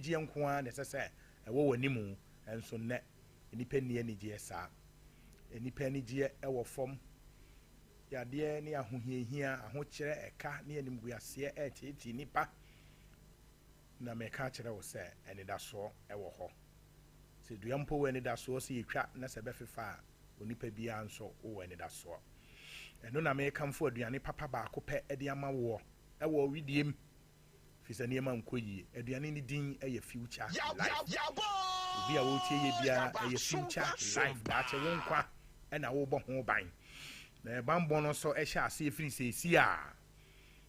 anigye nko a na sɛ ɛwɔ w'animu enso ne nipa ni anigye saa nipa anigye ɛwɔ fam yadeɛ ne ahohiahia ahokyerɛ ɛka ne animguaseɛ ɛtete nipa na meka kyerɛ wo sɛ anidasoɔ ɛwɔ hɔ sɛ dua mpo wɔ anidasoɔ sɛ yɛtwa na sɛ bɛfefa a onipa biara nso wɔ anidasoɔ ɛno na mekamfo aduane papa baako pɛ ɛde ama wo ɛwɔ widiem fisa nneɛma nkɔ yie aduane ne din ɛyɛ future life obi a wɔtie yɛ biara ɛyɛ future life daakye wo nkwa ɛna wobɔ ho ban na bambɔ no so ɛhyɛ ase efiri sɛsi a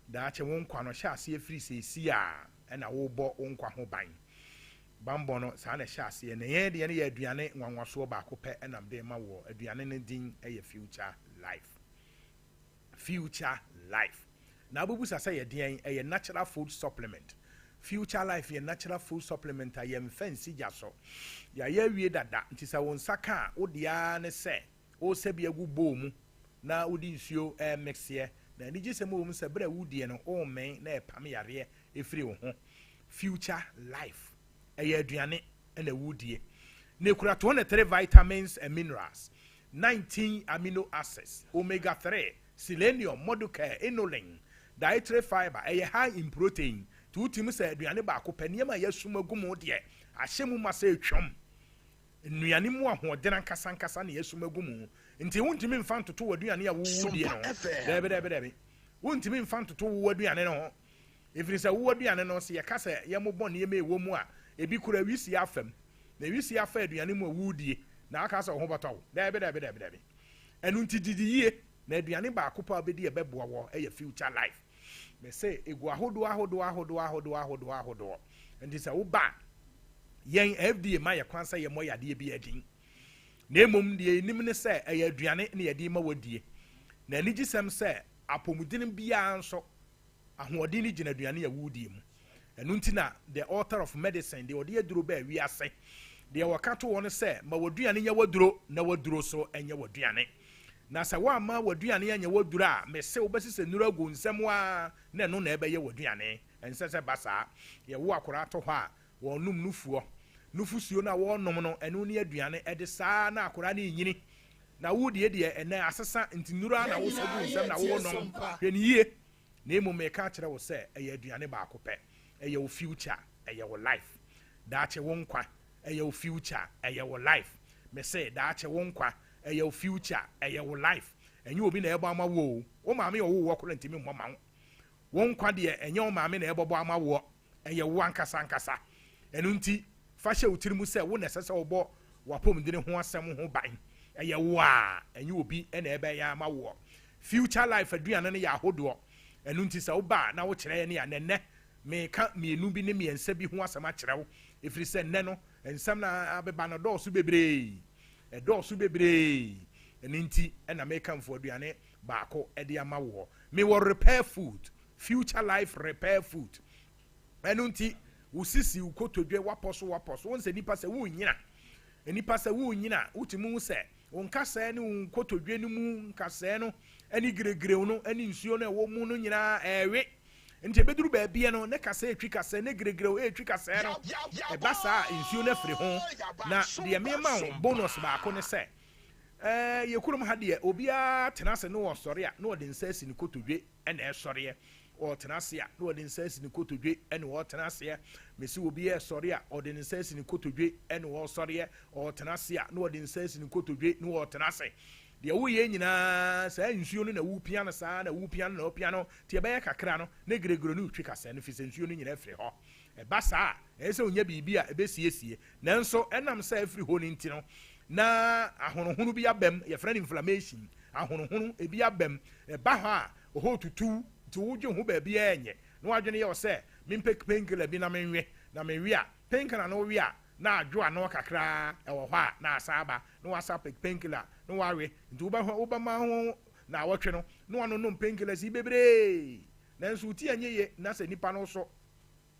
daakye wo nkwa no hyɛ ase efiri sɛsi a ɛna wobɔ wo nkwa ho ban bambɔ no saa na hyɛ ase na yɛn deɛ ne yɛ aduane nwanwasoɔ baako pɛ ɛnam de ma wo aduane ne din ɛyɛ future life na abubusa sɛ yɛ deɛn ɛyɛ natural food supplement future life yɛ natural food supplement a yɛn fancy gya so yɛayɛ awie dada nti sɛ wo nsa ka wo deɛ ne sɛ wo sɛ bi agu bowl mu na wo di nsuo mixie na ani gye sɛ mo mu sɛ bra wo die no o men na ɛpam yareɛ efiri wo ho future life ɛyɛ aduane ɛna wo die na ekura 23 vitamins and minerals 19 amino acids omega 3 selenium modular inulin dietary fiber ɛyɛ high in protein to utim sɛ aduane baako pɛ nneɛma yɛ suma gumu deɛ ahyɛ mu ma sɛ etwam nnuane mu ahoɔden ankasa na yɛ suma gumu nti wontimi mfa ntoto waduane a wowu die no dɛbɛ wontimi mfa ntoto waduane no ho efiri sɛ waduane no sɛ yɛka sɛ yɛmobɔ nneɛma ɛwɔ mu a ebi kura wisi afam na wisi afa aduane mu a wudie na aka sɛ ho bɔtɔ dɛbɛ ɛnu nti didi yie na aduane baako pa obedi ɛbɛboa wɔ ɛyɛ future life me say egu ahodo nti sɛ wo ba yɛn FDA ma yɛ kwan sɛ yɛ mo yade bi adin na emom de nim ne sɛ ɛyɛ aduane ne yɛde ma wadie na ani gisɛm sɛ apomudin bia nso ahoɔden ne gyina aduane ya wudie mu ɛno nti na the author of medicine de ɔde aduro ba wi ase de wɔka to wɔn sɛ ma waduane nya waduro na waduro so ɛnyɛ waduane na sɛ wa ma waduane nya waduro a me sɛ wobɛsese nura go nsɛm wa na no na ɛbɛyɛ waduane ɛnsɛ sɛ basa yɛ wo akora to hɔ a wɔnum nufusuo na wɔnom no ɛno ne aduane ɛde saa na akora ne nyini na wo de ɛnɛ asesa ntinura na wo sɛgu nsɛm na wo nom hwɛ ne yie na emu me ka kyerɛ wo sɛ ɛyɛ aduane baako pɛ ɛyɛ wo future ɛyɛ wo life daakye wo nkwa ɛyɛ wo future ɛyɛ wo life me sɛ daakye wo nkwa ɛyɛ wo future ɛyɛ wo life ɛnyɛ obi na ɛbɔ ama wo wo maame wo wo kora ntimi mmɔ ma wo nkwa de ɛnyɛ wo maame na ɛbɔbɔ ama wo ɛyɛ wo ankasa ɛno nti fa hyɛ wotiri mu sɛ wo na ɛsɛ sɛ wobɔ wapɔmudene ho asɛm ho ban ɛyɛ wo a ɛnyɛ obi na ɛbɛyɛ ama wo future life aduane no yɛ ahodoɔ ɛno nti sɛ wo ba na wo kyerɛ ne ya nɛnɛ meka mienu bi ne miɛnsa bi ho asɛm akyerɛ wo ɛfiri sɛ nnɛ no nsɛm na abeba no dɔɔso bebree ɛno nti ɛna meka mfo aduane baako ɛde ama wo me wɔ repair food future life repair food ɛno nti usisi ukotodwe waposo wonse nipa se wunyina nipa se wunyina utimu sɛ wonkasa ne unkotodwe no mu nkasa no ani gregre no ani nsuo no ɛwɔ mu no nyina ɛwe nti beduru ba bia no ne kasa etwi kasa ne gregre etwi kasa no ɛba saa nsuo no afiri ho na de mema bonus ba ko ne sɛ yekurum ha de obia tenase no wɔ sɔre a no de nsa asi ne kotodwe ɛna ɛsɔre o tenase a no de nsa asi ne kotodwe ɛna o tenase mesi obi yɛ sɔre a o de nsa asi ne kotodwe ɛna o sɔre o tenase a no de nsa asi ne kotodwe no o tenase de wo ye nyina saa nsuo no na wo pia no saa na wo pia no na o pia no te ɛbɛyɛ kakra no ne gregre no twi kasa no fi sɛ nsuo no nyina afiri hɔ ɛba saa ɛsɛ onya bibi a ɛbɛsiesie nanso ɛnam sɛ afiri hɔ ni nti no na ahonohono bi abam yɛfrɛ no inflammation ahonohono ebi abam ɛba hɔ a ɔhɔ tutu to wogye ho ba bia enye na wadwene yɛ sɛ mempɛ painkiller bi na menwe a painkiller no we a na adwo ano kakra ɛwɔ hɔ a na asaba na wasa painkiller na wawe nti wobɛma ho na awɔtwe no na wano no painkiller si bebre nanso uti anye ye na sɛ nipa no so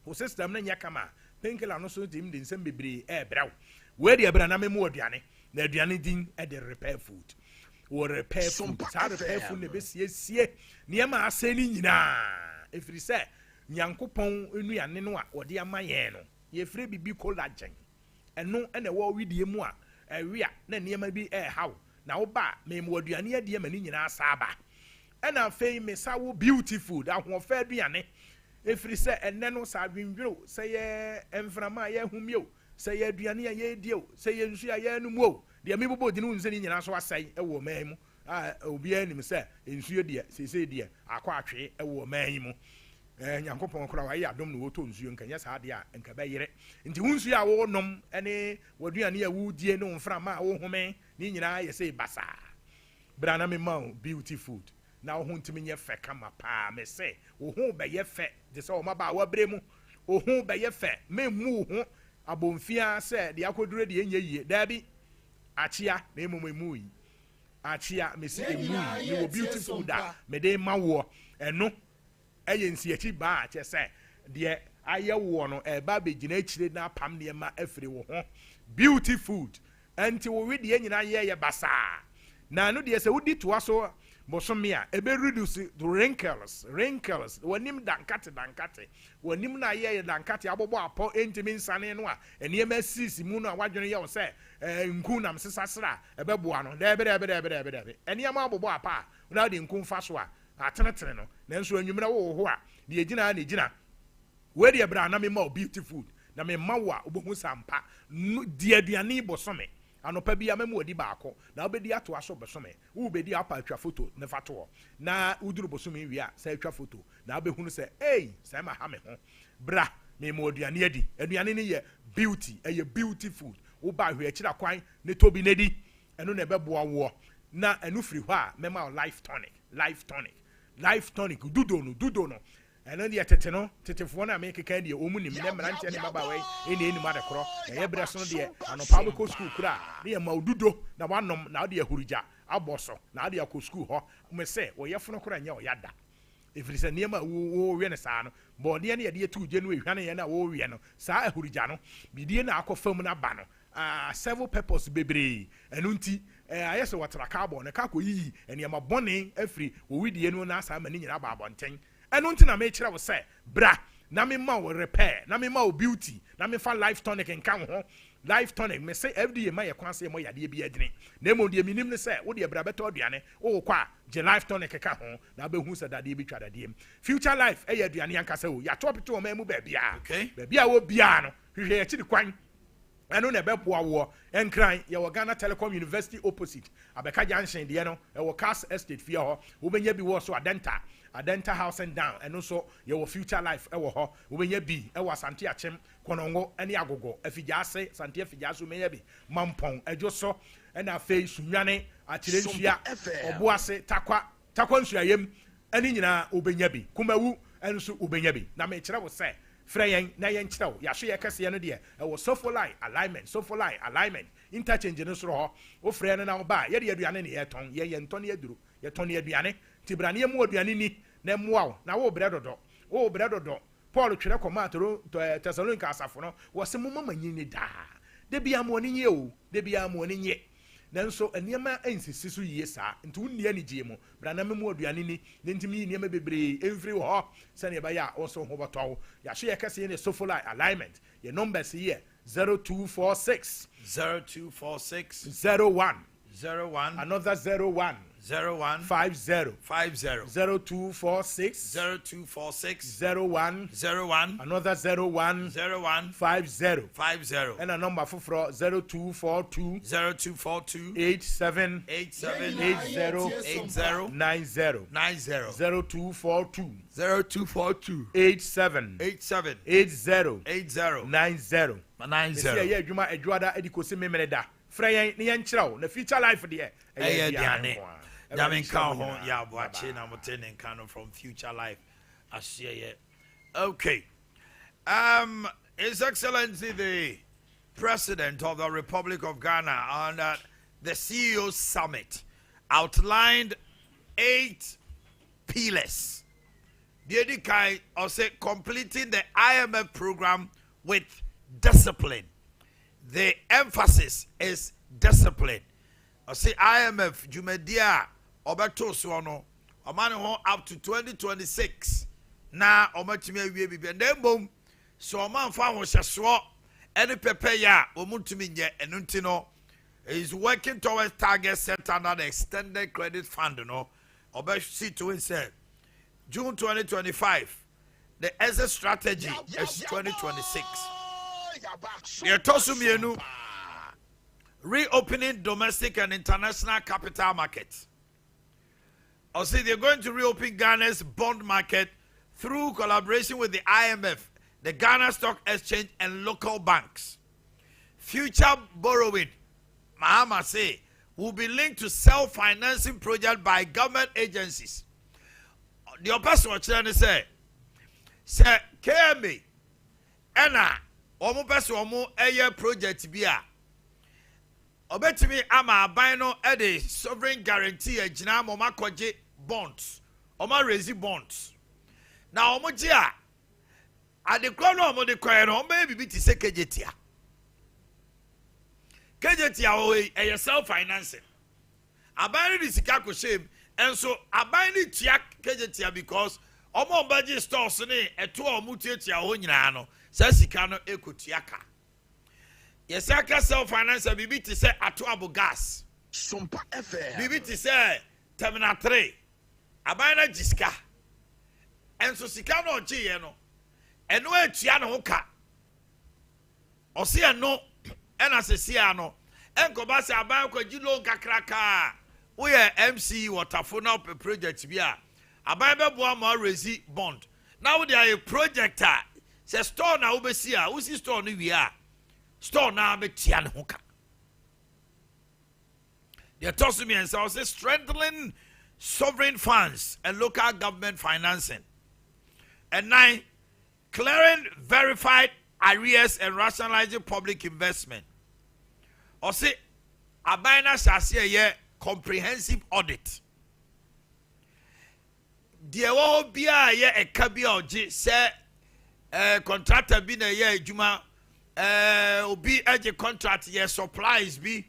wo system na nya kama painkiller no so tim de nsɛm bebre ɛbrɛw we de ɛbra na memu aduane na aduane din ɛde repair food or repair food sa repair food ne besiesie niema aseni nyina efiri sɛ nyankopɔn enuane no a ɔde ama yɛn no ye free bibi collagen eno ene wo widie mu a ewia na niema bi how na wo ba me mo aduane adie mani nyina asaba ena fei me sa wo beautiful ahofa aduane efiri se enne no sa adwendwero se ye emframa ye humio se ye aduane a ye die o se ye nsu a ye anu o de me bobo di no nse ni nyina so asai ewo man mu obi anim se nsuo de se de akwa atwe ewo man mu nyankopon kora wa ya dom no woto nsuo nkanya sa de a nka ba yire nti hunsuo a wo nom ene waduane a wo die no mframa a wo home ni nyina ye se basa brana me ma beauty food na wo huntimi nye fe kama pa me se wo hu be ye fe de se o ma ba wa bremu wo hu be ye fe me mu hu abomfia se de akodure de enye yie da bi achia na emomemu yi achia me se emu ni wo beautiful da me de ma wo eno ayensi achi ba che se de aye wo no ba be gina achire na pam ne ma afiri wo ho beauty food anti wo we de nyina ye basa na no de se wodi to aso bosomia ebe reduce the wrinkles wonim dankate wonim na ye dankate abobo apo entimi nsane no a eniema sisi mu no a wadwene ye wo se nku nam sesasra ebe boa no debe eniema abobo apa na de nku mfa so a atenetene no nanso anwumra wo ho a de egina na egina we de bra na me ma beautiful na me ma wo a obohu sampa de aduane bosome anopa bia memu odi baako na obedi ato aso besome wo bedi apa atwa photo ne fato na uduru bosome wi a sa atwa photo na abehunu se sa ma ha me ho bra me mo aduane adi aduane ne ye beauty beauty food wo ba hwe akira kwan ne tobi nedi eno na beboa wo na enu firi ho a mema life tonic dudo no eno de tete no tetefo na me keka de omu nim ne mranche ne baba we eni eni ma de kro ye bre so de anopa be ko school kura ne ye maududo na wanom na de ahurija aboso na de akọ school ho me se wo ye fono kura nya o yada efiri se ne ma wo we ne sa no bo de ne ye de tu je no ehwane ye na wo we no sa ahurija no bidie na akọ fam na ba no several purpose bebre enu nti ayese watara carbon ne ka ko yi ene ma bone afiri wo widie no na sa ma ni nyina ba abonten enu nti na me kire wo se bra na me ma wo repair na me ma wo beauty na me fa life tonic nka ho life tonic me say everyday ma ye kwanse mo yade bi adwene na mo de minim ne se wo de bra beto aduane wo kwa je life tonic ka ho na be hu se dade bi twa dade future life e ye aduane anka se wo ya top to ma mu ba bia ba bia wo bia no hwehwe ya chiri kwan eno na bepoa wo enkran ye wo Ghana Telecom University opposite abeka junction de no e wo Cast Estate fie ho wo benya bi wo so Adenta house and down eno so ye wo future life e wo ho wo benya bi e wo Asante Achem Konongo ene agogo afijase Sante afijaso menya bi Mampon ejo so ena fe sunwane akire nsua oboase takwa nsuayem ene nyina obenya bi kumawu enso obenya bi na me kire wo se freyen na yen kire wo ya so ye kase no de e wo sofolai alignment interchange no so ho wo frey no na wo ba ye de aduane ne ye ton ye nton ye duru ye ton ye aduane tibrane mu aduane ni na muaw na wo bre dodo Paul twere komatoro Thessalonica asafo no wo se mo mama nyini da de bia mo ni nye o de bia mo ni nye nanso eniema ensisi so yie sa nti wunni ani gie mo brana mu aduane ni ntimi eniema bebre every ho se ne ba ya also ho botow ya hye kase ne sofolai alignment your numbers here 0246 01 another 01 50 0246 01 another 01 50 and a number for 0242 87 90 0242 87 80 90 yeah adwuma adwada edikosi memreda freyen ne yenkyerɛw na future life de diane Yamin Kaho, ya Boakye na mutene kano from future life. Ashiye. Okay. His Excellency the President of the Republic of Ghana on the CEO Summit outlined 8 pillars. Dedikai say completing the IMF program with discipline. The emphasis is discipline. I say IMF Jumedia Obeto Suono Omanhene up to 2026 na omatimi awie bibia na mbom so man fa ho hyeso any pepe ya omutumi nye enunti no is working towards targets set under the extended credit fund no obe see to it say June 2025 the exit strategy is 2026 the tosumienu reopening domestic and international capital markets. Or say they're going to reopen Ghana's bond market through collaboration with the IMF, the Ghana Stock Exchange, and local banks. Future borrowing, Mahama say, will be linked to self-financing projects by government agencies. The person watching say, KMA, Ena, omo person omo eye project biya. Obetimi ama abino ede sovereign guarantee ejina moma koje bonds oma raise bonds na omo je a adekro no omo de koye no omo bibi ti se kejetia o e self financing abani di sika ko shame enso abani tia kejetia because omo budget stores ne eto omo tia ho nyina no sa sika no ekotia ka. Yes, I can self-finance a BB to say Atuabu gas. Sompa FM. BB to say Terminal 3. Abana Jiska. And so Sikano Giano. And no Chiano Hoka. Or see a no. And as a Siano. And Kobasa Abanko Jilo Kakraka. We are MC Waterfona project. We are. Ababa Boama Resi Bond. Now they are a projector. Say store now Ubesia. Who's store new we are? Store now be tian hoka. They toss me and say strengthening sovereign funds and local government financing. And 9, clearing verified arrears and rationalizing public investment. Or say abina shall see a comprehensive audit. There will be a kabia or say contractor been a year juma. Obi eje contract ye supplies bi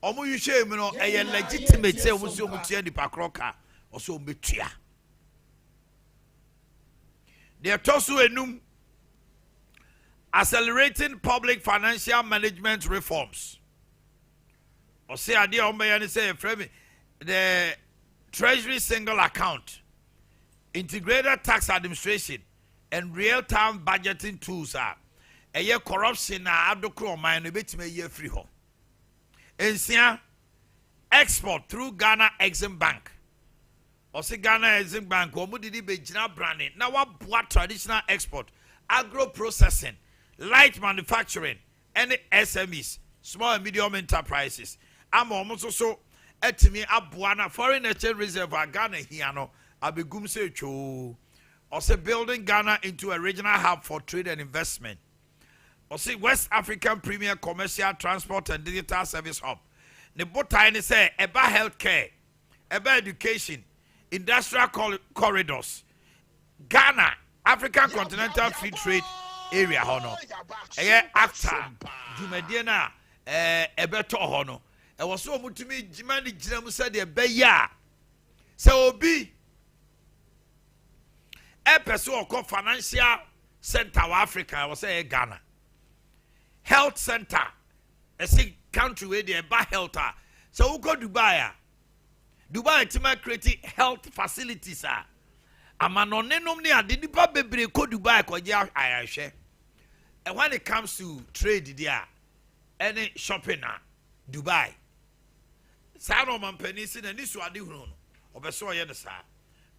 omo you share me no e legitimate say omo so mutia di pakroka oso metua they tosu enum accelerating public financial management reforms or say ade omo ya ni say frame the treasury single account integrated tax administration and real-time budgeting tools are eye corruption na adokro man no betime ye free ho ensia export through Ghana Exim Bank or say Ghana Exim Bank omo didi begina branding na wa boa traditional export agro processing light manufacturing and SMEs small and medium enterprises ama omo so etimi aboa na foreign exchange reserve Ghana hia no abegum se two or say building Ghana into a regional hub for trade and investment. Or see West African Premier Commercial Transport and Digital Service Hub. The botai say about healthcare, about education, industrial corridors, Ghana, African Continental Free Trade Area hono. Actor, Jumediana, Ebeto hono. I was so mutimi Jimani Jinamu said the beya. So obi a person called Financial Center of Africa, I was say Ghana. Health center, a sick country where they buy health. So we go to Dubai. Dubai tima create health facilities. Amanonenum ni adinipa bebre ko Dubai ko je ayahwe. And when it comes to trade there, any shopping Dubai. Sa no man penisi na ni so ade hunu no. Obeso ye ne sa.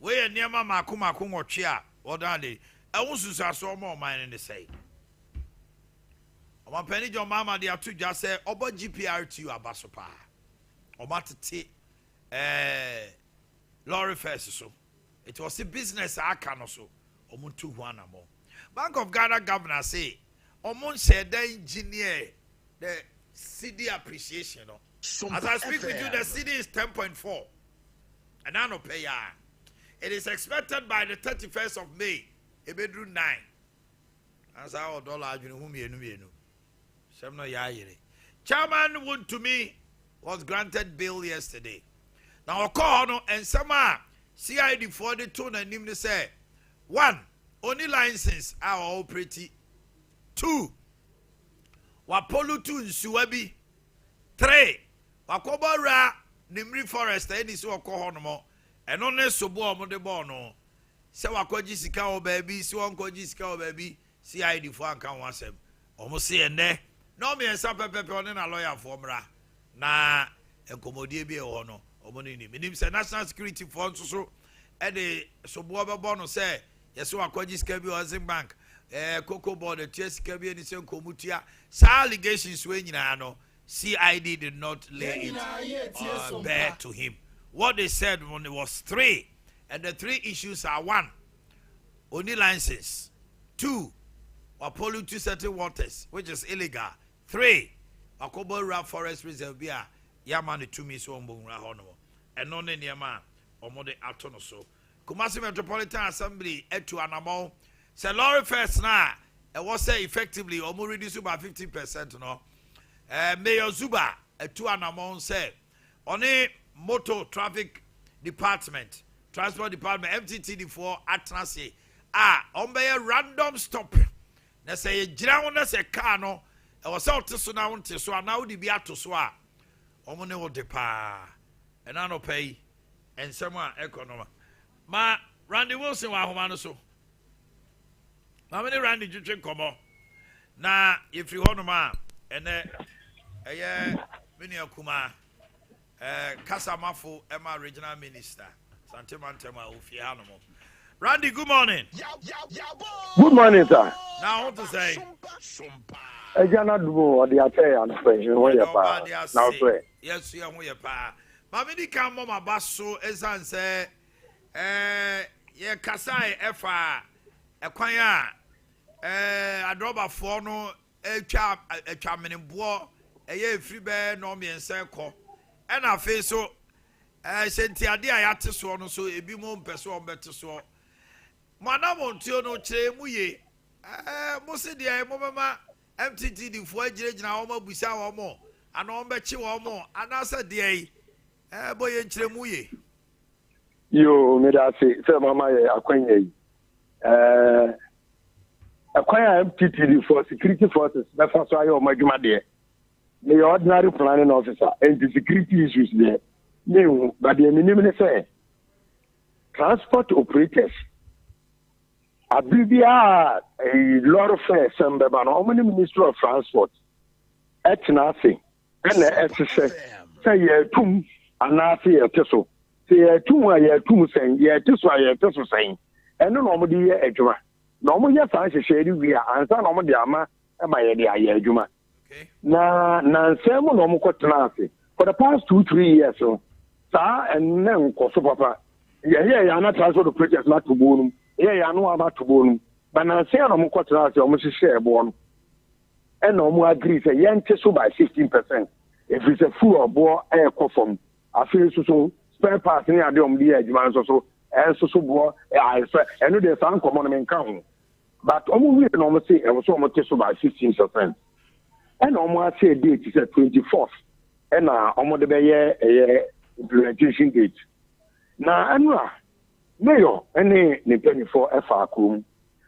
We ye niam mako nwotwe a odande. Ewususu so mo man ne say. One penny your mama they are to just say about GPRTU abasopa. Omatete lorry first so. It was a business I can also. Omuntu one more. Bank of Ghana governor say Omun said the engineer the CD appreciation. As I speak with you, the CD is 10.4. And I no pay. It is expected by the 31st of May, a bedroom 9. As our dollar whom you know. Chairman Wood to me was granted bail yesterday. Now, Okono and Sama CID 42 and Nimne say 1. Only licenses are all pretty 2 wapolutu nsuwa bi 3 wakobora nimri forest eni si okọ hono eno ne sobo omode bo no se wakoji sika o baabi si wonkoji sika o baabi CID fo anka ho asem omo se ene no me ensa pepepe one na lawyer fo mra na enkomodie bi e ho no omo ni minim se national security fo nso so e de sobo bebo no se yeso wakoji sika bi o bank Cocoa board the sika bi eni se nkomutua sa allegations we nyina no CID did not lay it bare to him. What they said when it was 3, and the 3 issues are 1, only license, 2, pollute to certain waters, which is illegal, 3, Akobora Forest Reserve, Yamani to me so hono, and non in Yama, or more the Atonoso. Kumasi Metropolitan Assembly, to Anamo, say Lorry first now, and was say effectively, or more reduced by 50%, no. Mayor Zuba to an amount said on a motor traffic department, transport department, MTTD4 Atnasi. On by a random stop. They say, Drown as a car no, I was out to so now, the Beato Swa. Omone will depart, and I no pay, and someone economic. Ma Randy Wilson, Wahomano so. How many Randy you drink come on? Now, if you want to ma, and Minia Kuma, Casamafo, Emma Regional Minister, Santimantema, Ufianamo. Randy, good morning. Good morning, sir. Now, what to say? I cannot do Adeakye Abia. Now, pray. Yes, you are pa. Mammy, come on, my basso, as I say, yeah, Kasai, Efa, Equaya, a drop of forno, a charming bois. A free bear no me and circle, and I face so sent the idea I had to swan so a be more person better so. Madame Ontiono Che Muye, most dear Mama MTT the 4 judge now almost beside or more, and on bet you or more, and I said, dear, boy and Chemuye. You made us say, Sir Mama, acquire MTT for security forces, that's why you're my dear. The ordinary planning officer and the security issues there. No, but the minimum say transport operators. Abia a lot of some how many Minister of Transport at nothing. And say ye tum and nothing a teso. Say ye tum saying ye teso saying. And no normally a juma. Normally a fancy shady we are answer normally ama and my idea juma. Na nsemo no mukotena ase for the past 2-3 years so sa enne nkoso papa ye na transport operators na to bonum ye no aba to bonum but na nsemo no mukotena ase o mo hihye ebo no and no mo agree say ye nte so by 15% if it's a full obo e kofom afi so spare parts ni ade om di adwuma so bo I know there's some common men kan but omo wi no mo say e so mo te so by 15%. And almost say date is 24th. And almost the implementation date. Now, Mayor, any 24 FR.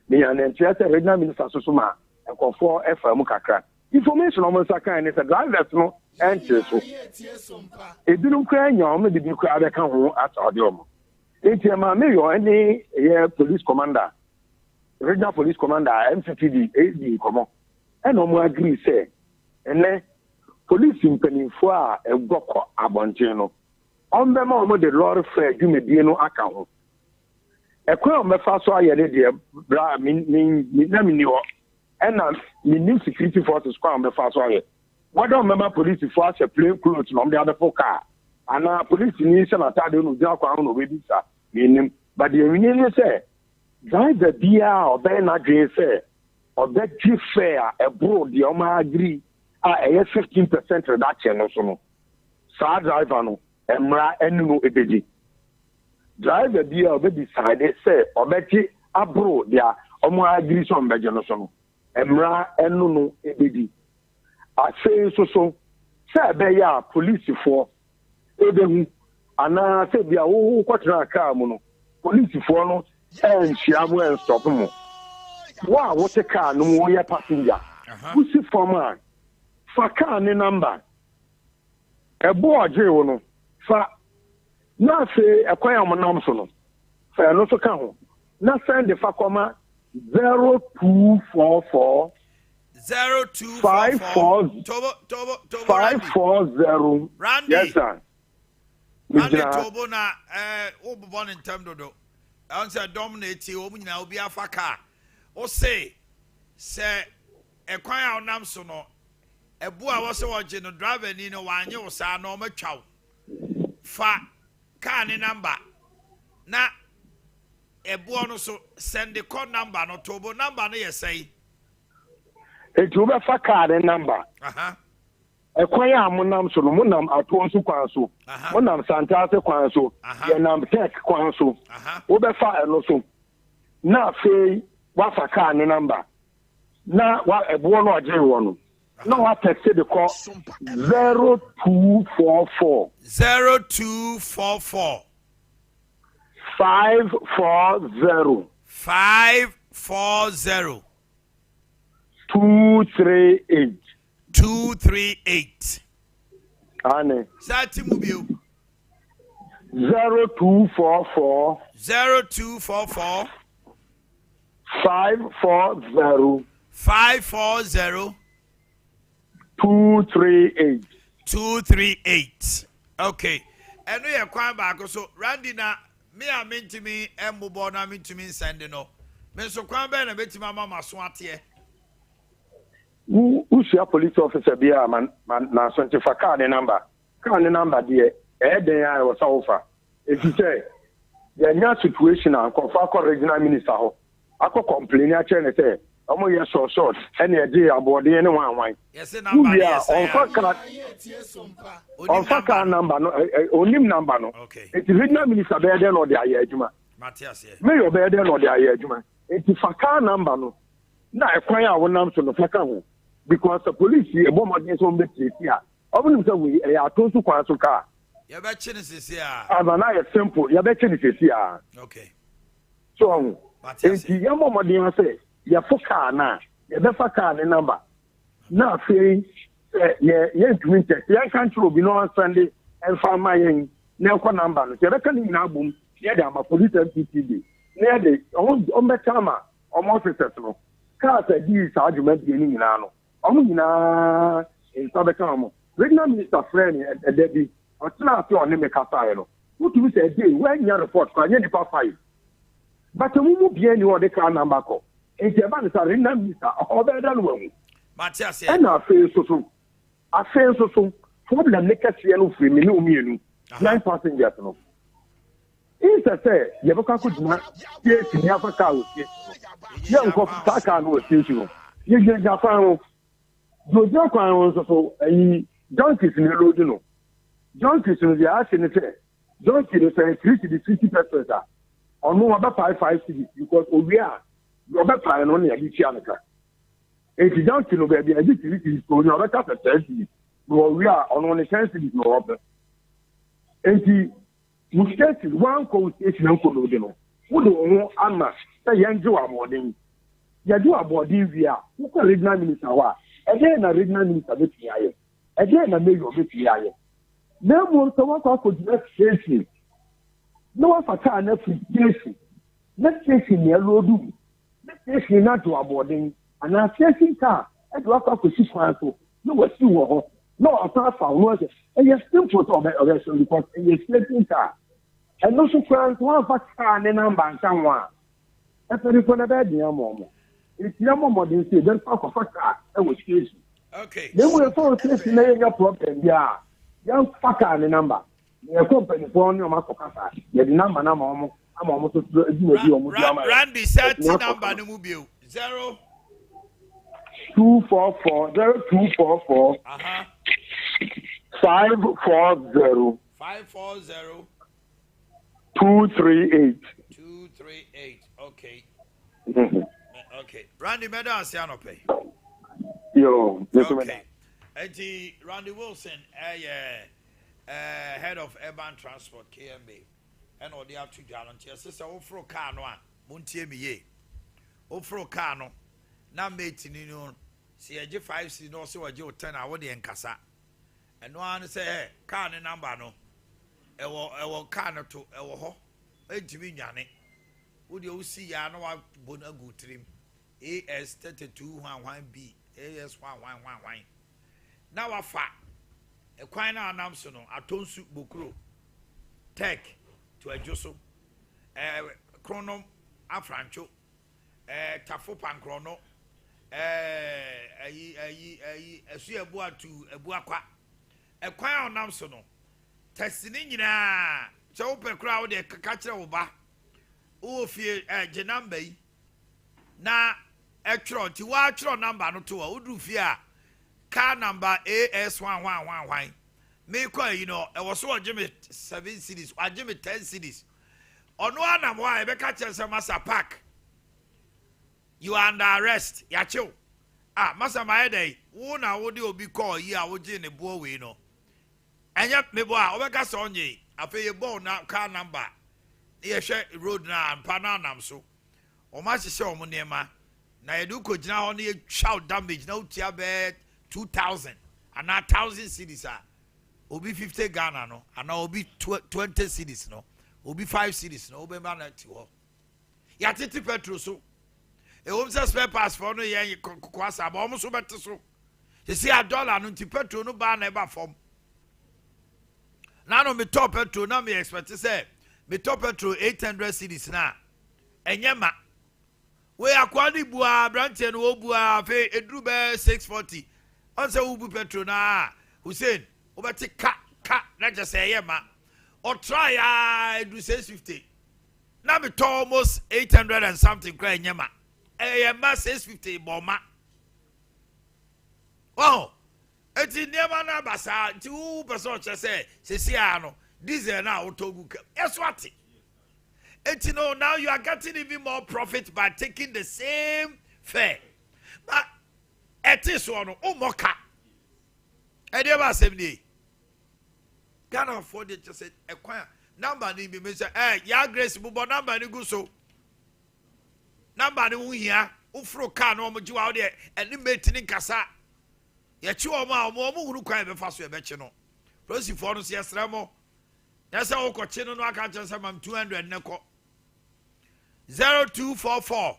Me and the Regional Minister Susuma and for FR Mukakra. Information almost a kind of a driver's no answer. So it didn't cry, maybe you could have come home at Audium. It's my Mayor, any police commander, Regional Police Commander, MCTD, AD, come on. And no more agree, say. And then police in Penifua a Boko Abontino. On the moment the Lord Fair, you may be no account. A crown me fast so I dear bra mean and new security forces crown me fast so what don't remember police force a plain clothes on the other car. And police in some attack on the crown of Webisa, meaning, but the union say, drive the beer or Ben Adrian say, or that chief fair abroad, the Oma agree. A 15% reduction also no. Sa driver no emra enu ebeji. Driver bi o be decide say obeti abro dia omo agree so mbeje no so no. Emra enu no ebeji. Ase so say be ya police for ebehu ana say bia wo kwatra car mu no. Police for no enhia mo en stop mo. Wa what a car no more passenger. Who see for man? For car ni number. A boy no. For na say a choir monam sono. For no to come. Na send the fakoma 0244 540. Randy. Yes, sir. Randy Tobo na born in term dodo. I say dominate you na obi afaka. O say e kwan a onam so no ebu a wo se wo je no driver ni no wanye wo sa no matwa fa car ni number na ebu ono so send the code number no Tobo number no yesai It will be for car number. A choir monam so monam atonsu kwanso. Monam santase kwanso. Yenam tech kwanso. Obefa eno so. Na fe wa fa car number. Na wa ebo no agye wo no. Na wa text the call 0244 0244 540 238 238 Ane Sati mubio 0244 540 238 Okay. Eno ye kwan baako so Randy na me a mentimi embobo na mentimi send no. Me so kwan be na betima mama so ate. Usia police officer bia man na sonti fa car number. Car number de den ya wo sa ofa. If you say the nya situation and confa regional minister ho. Akọ complain a chere say omo ye short ene e dey abode ne wan. Yes number yes. On car number no onim number no. Okay. It is regional minister be there no dey aye adwuma. Matthias here. Mayor be there no dey aye adwuma. It is fa car number no. Na ekwan a wonam so no fa ka ho. Because the police e bomb against on the here. Obviously, we are told to cancel car. You bet chinese here. As an eye simple, you bet chinese here. Okay. So, if you mom again say, you for car now, you better car the number. Now, say, yeah, winter, you can't be no Sunday and find my now number. You reckon in album, yeah, I'm a police MPTV. Near the on the camera, almost a settle. Cars are these arguments getting in ano. Omina in Sabekamo. Regional Minister Friend and Debbie, or Tina to on Nemeka. What do we say? When you report, I need to 5. But the woman be any other car number. And the man is a regional minister, or better than one. Matthias, and I feel so. I feel so. Problem make us yellow free me, no me, 9 passengers. No. It's a say, you have a good man. Yes, you have a car. Young coffee car no station. You get a fan. Jojo kwan so junkies in the road no. Junkies in the asking say junkies is 50%. Ono about 5 cities because we are Robert Pine on the Adeakye. If you don't know baby, I did it so you are better 30. But we are on the 10 cities no Robert. And we get one coast station on no. Who do Anna say young Joe aboarding. You do aboarding via who can regional minister wa. Again, a regional minister with me. Again, a mayor with me. No more so what I could not say. No one for car, not station. Not station near road. Not station not to aboarding. And I'm station car. And what I could see so. No, what you were. No, I thought for was it. And you're still put on that arrest because you're station car. And no surprise, one for car and number and someone. That's what it's for the bed, dear mom. It's your mom didn't say, then talk of a car. That was crazy. Okay. Then we saw this your problem. Yeah. Young fucker the number. Your company for your Makokasa. The number, I'm almost Randy said number no mobile 0244 0244 540 238. Okay. Okay. Randy Meadow say no pay. Yo, okay. Randy Wilson, head of urban transport KMB. And all the up to Jalon. Sister, for car no one. Muntie me ye. ofro car no na mate ni no si eje 5 cedis no so waje 10 a wo de nkasa eno an say car ne number no ewo car no to ewo ho ejimi nwane wo de wo si ya no wa bona gu trim AS 3211B AS 1111 na wa fa ekwan na anam so no atonsu bokro tech to adjoso kronom afrancho tafo pankrono esu ebu atu ebu akwa ekwan anam so no tasini nyina che wo pekra wo de kaka kire wo ba wo fie je number yi na etro ti wa tro number no to wo du fie a car number AS1111 me kwa you know e was so give me 7 cedis or give me 10 cedis ono anam wa e be ka kire se masa park you are under arrest ya chill masa my day wo na wo de obi call yi a wo je ne bo we no enya me bo a obeka so onye afa ye bo na car number ye hwe road na ampa na nam so o ma hye o mo nema na ye du ko gina ho na ye shout damage na utia be 2000 and 1000 cedis obi 50 Ghana no and obi 20 cedis no obi 5 cedis no obi ma na ti ho ya titi petrol so e hom say spare pass for no ye kwasa ba omo so bete so ye see a dollar no ti petrol no ba na e ba fom na no me top petrol na me expect say me top petrol 800 cedis na enyema we akwani bua branche no obua fe edru be 640 on say ubu petrol na Hussein obeti ka na just say yema or try do 650 na me to almost 800 and something cry nyema yema 650 boma oh eti nema na basa ti u person che say sesia no diesel na otogu eswati eti no now you are getting even more profit by taking the same fare but eti so no umoka edi ba asem ni can afford it just say ekwan number ni bi me say ya grace bubo number ni gu so number ni hu hia ufro car no omoji wa de eni mate ni kasa ye chi omo huru kwan be fa so e be chi no prosi for no se esremo ya say wo ko chi no aka che say mam 200 ne ko 0244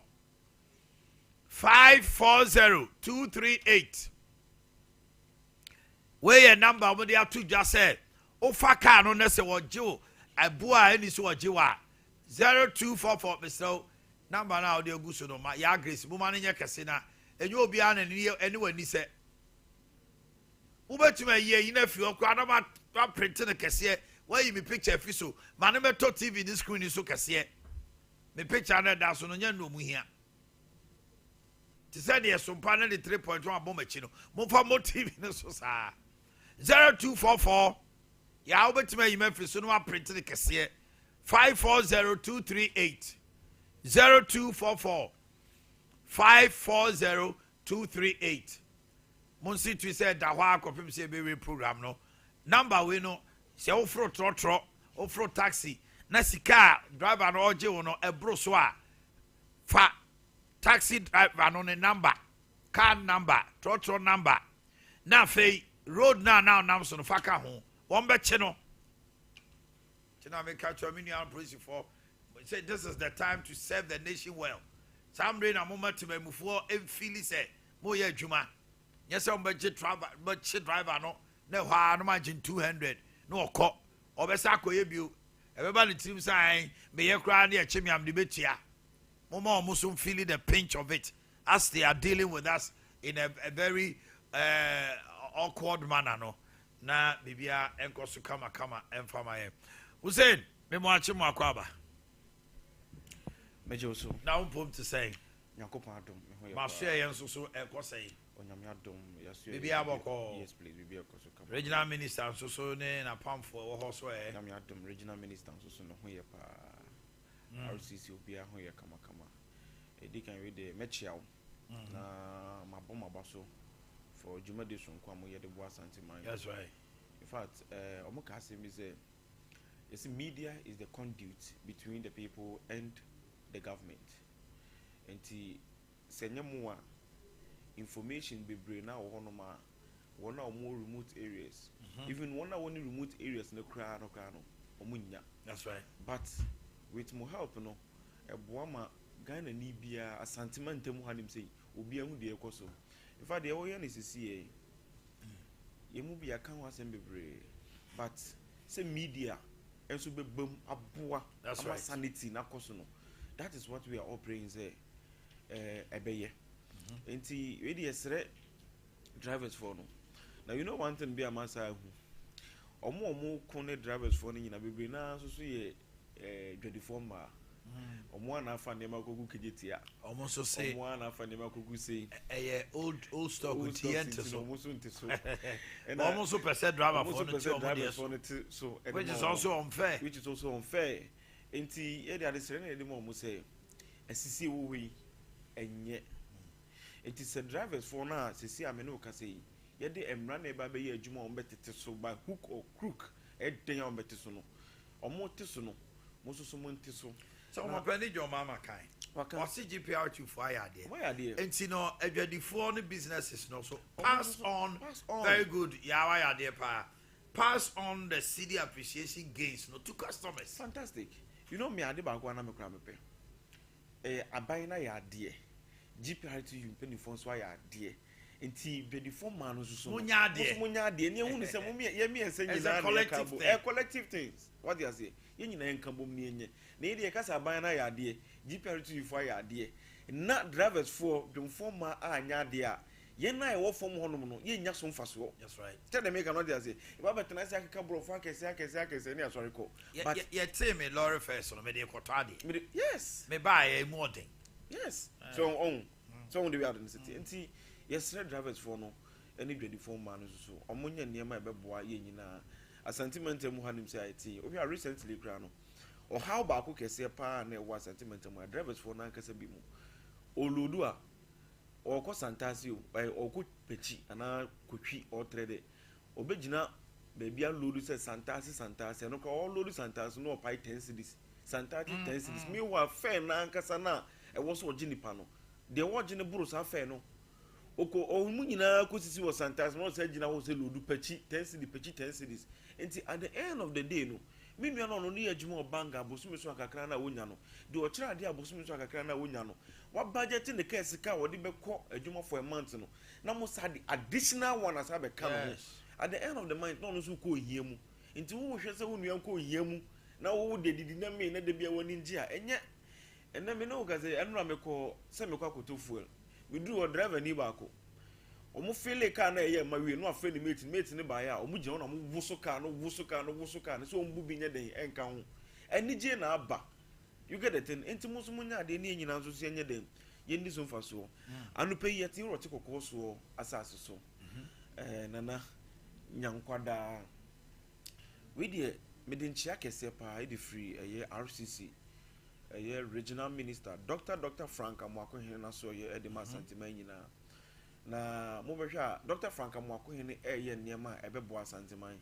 540238 where your number when they have to just say o fa car no na say wo jiwo abua ani so wo jiwa 0244 Mr. number na de gu so no ma ya grace bu ma ne kese na enye obi an ni eni wani se wo betuma ye yi na fi okwa na ma print ne kese why you me picture fi so ma ne meto TV this screen so kese me picture na da so no nya no mu hia ti say the Sompa na the 3.1 bomb achi no mo fa mo TV ne so sa 0244 ya obetuma yi mafi so no wa print the kese 540238 0244 540238 Monsi tu say da hwa akopim say be program no number we no say ofro trotro ofro taxi na sika driver no oje wo no ebro so a fa taxi driver no ne number car number trotro number na fe road now nam so no faka ho won be che no china me catch your minion police for say this is the time to serve the nation well some rain a moment to mufo e feel say mo ye adwuma yes on be driver no na hwa no margin 200 no okọ obesa akoye bio everybody team say me ye kra na eche miam de betua mo mo so feeling the pinch of it as they are dealing with us in a very awkward manner no na bibia enkoso kama emfama ye Hussein me mo achi mo akwaba meje oso na umpom to say yakopon adom me ho ma share yen so ekosai onyame adom yaso bibia boko yes please bibia koso kama regional minister so ne na pamfo wo ho so onyame adom regional minister so no ho ye pa RCC obia ho ye kama edikan we de mechiaw na mabom abaso for jumade so nkwa mo ye de bo asante man. That's right. In fact omo ka say me say media is the conduit between the people and the government. enti senye mu a information bebre na wo hono ma wona more remote areas even wona woni remote areas na kra no omunya. That's right. But with more help no eboa ma Ghana ni bia asantema ntemu hanim sei obi ahu de ekoso. In fact, the oil is see ye mu bia kan wasem bebre, but say media and so be boom abua. That's right. Sanity na koso no. That is what we are all praying say ebeye. Enti we dey sere drivers for no. Now you know one thing be amasa hu. Omo kone drivers for no nyina bebre na so ye dwediform ma. Omo na afa ne makogu kejetia. Omo so say omo na afa ne makogu say old stock with TNT so. Omo so ntiso. And almost so percent driver for no so which is also unfair. Which is also unfair. Enti e dey adesere na dey mo say asisi wo wi enye. Enti se drivers for na sisi amene o ka say ye dey emra na eba be ye adwuma o betete so by hook or crook e den ya o betete so no. Omo teso no. Mo so mo ntiso. So my penny your mama kind. What's the GPR2 for idea? Why idea? And you know, if you're the foreign businesses, no, so pass on. Very good. Yeah, why idea, pa? Pass on the city appreciation gains, no, to customers. Fantastic. You know me, I did back one. I'm a cram a buy na ya idea. GPR2 you penny phones why idea. Until the form man was so munya idea. And you want to say, me and say, it's a collective thing. A collective things. What do you say? You know, income near. Nede kasa buy na ya de GPR2 for ya de na drivers for the former anya de a ye na e wo form honom no ye nya so mfaso. That's right. Tell them make another say if I better na say aka bro for akese na sorry ko but ye tell me lorry first no me de kotade yes me buy a more thing yes so on the way out in the city enti yes drivers for no any dwedi form man so omonya niema e beboa ye nyina asantiment mu hanim say IT obi a recently kra no or how baako kese pa na wa sentiment mu drivers for na kese bi mu olodu a o ko santasi o ko pechi ana kotwi o trade obegina baby a lodu se santasi no ko o lodu santasi no pai 10 cedis santasi 10 cedis me wa fair na ankasa na e wo so oginipa no de wo ogine buru sa fair no oko o mu nyina ko sisi wo santasi no se gina wo se lodu pechi 10 cedis enti at the end of the day no me nua no ni adwuma obanga bosumi so akakra na wonya no de o kira ade abosumi so akakra na wonya no wa budget ne ka sika wo de bekọ adwuma for a month no na mo sa the additional one as abe come at the end of the month no so ko ohia mu nti wo hwe se wo nua ko ohia mu na wo de didi na me na de bia woni ngi a enye enne me no ga se enura me ko se me ko akoto fuel we do o driver ni ba ko omo fele car na eye mawie no afa ni mate ni ba ya omo gye na omo wuso car no so omo bi nya den enka ho anije na aba you get the thing enti muso munya de ni nyina so so nya den ye ndi so mfa so anu pe yete rote kokko so asase so nana nyankwada we de medinchia kese pa e de free eye RCC eye regional minister Dr. Frank Amwakohene na so ye edema santima nyina na mo behwa Dr. Frank Amwakohene eye niema ebeboa santiman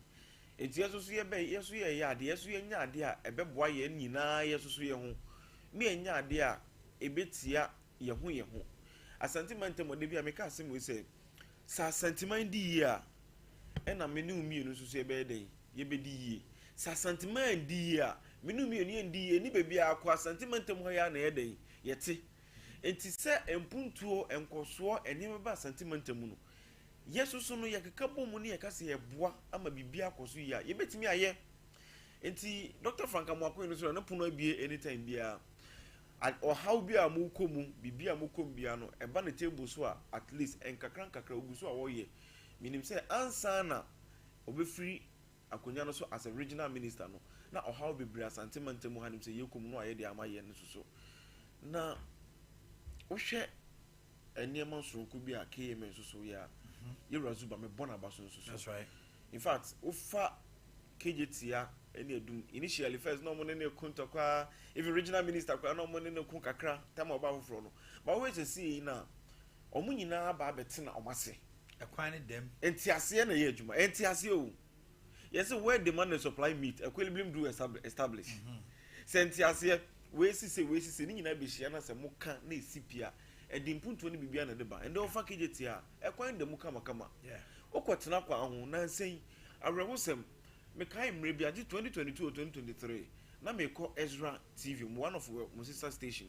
enti yesusu ye be yesu ye ya ade yesu ye nya ade a ebeboa ye nyina yesusu ye ho me enya ade a ebetia ye ho asantiman temo de bia me ka asem we say sa santiman di ye a ena me ne umienu susu ye be den ye be di ye sa santiman di ye a me ne umienu ye ndi ye ni be bia akwa santiman temo ya na ye den ye te enti se empuntuo enkoso enime ba sentiment mu no yesusu no yakeka bomu ne yakase ye boa ama bibia akoso ya ye betimi aye enti Dr. Frank Amwakohene no so na puno abie anytime bia or how bia mu komu bibia mu kom bia no eba na table so a at least enkakran kakra oguso a wo ye minim se ansa na obefiri akonya no so as a regional minister no na or how bibia sentiment mu hanim se yekom no aye de amaye no so na wohwe eniema nsonko bi a KM so ya Yerazuba me bona baso so. That's right. In fact, ufa KJT ya eni edum initially first no money ne kunta kwa even regional minister kwa no money ne kun kakra time oba foforo no but we say see na omu nyina ba beti na omase ekwan dem entiase na ye adwuma entiase o yes where demand and supply meet equilibrium do establish entiase we see ni nyina be hia na se muka na esipia edi mpuntu ni bibia na deba ende ofa kejeti a ekwan de muka makama yeah okotena kwa ahu na nsen awrehosem me kai mre bia 2022 or 2023 na me call Ezra TV one of my sister station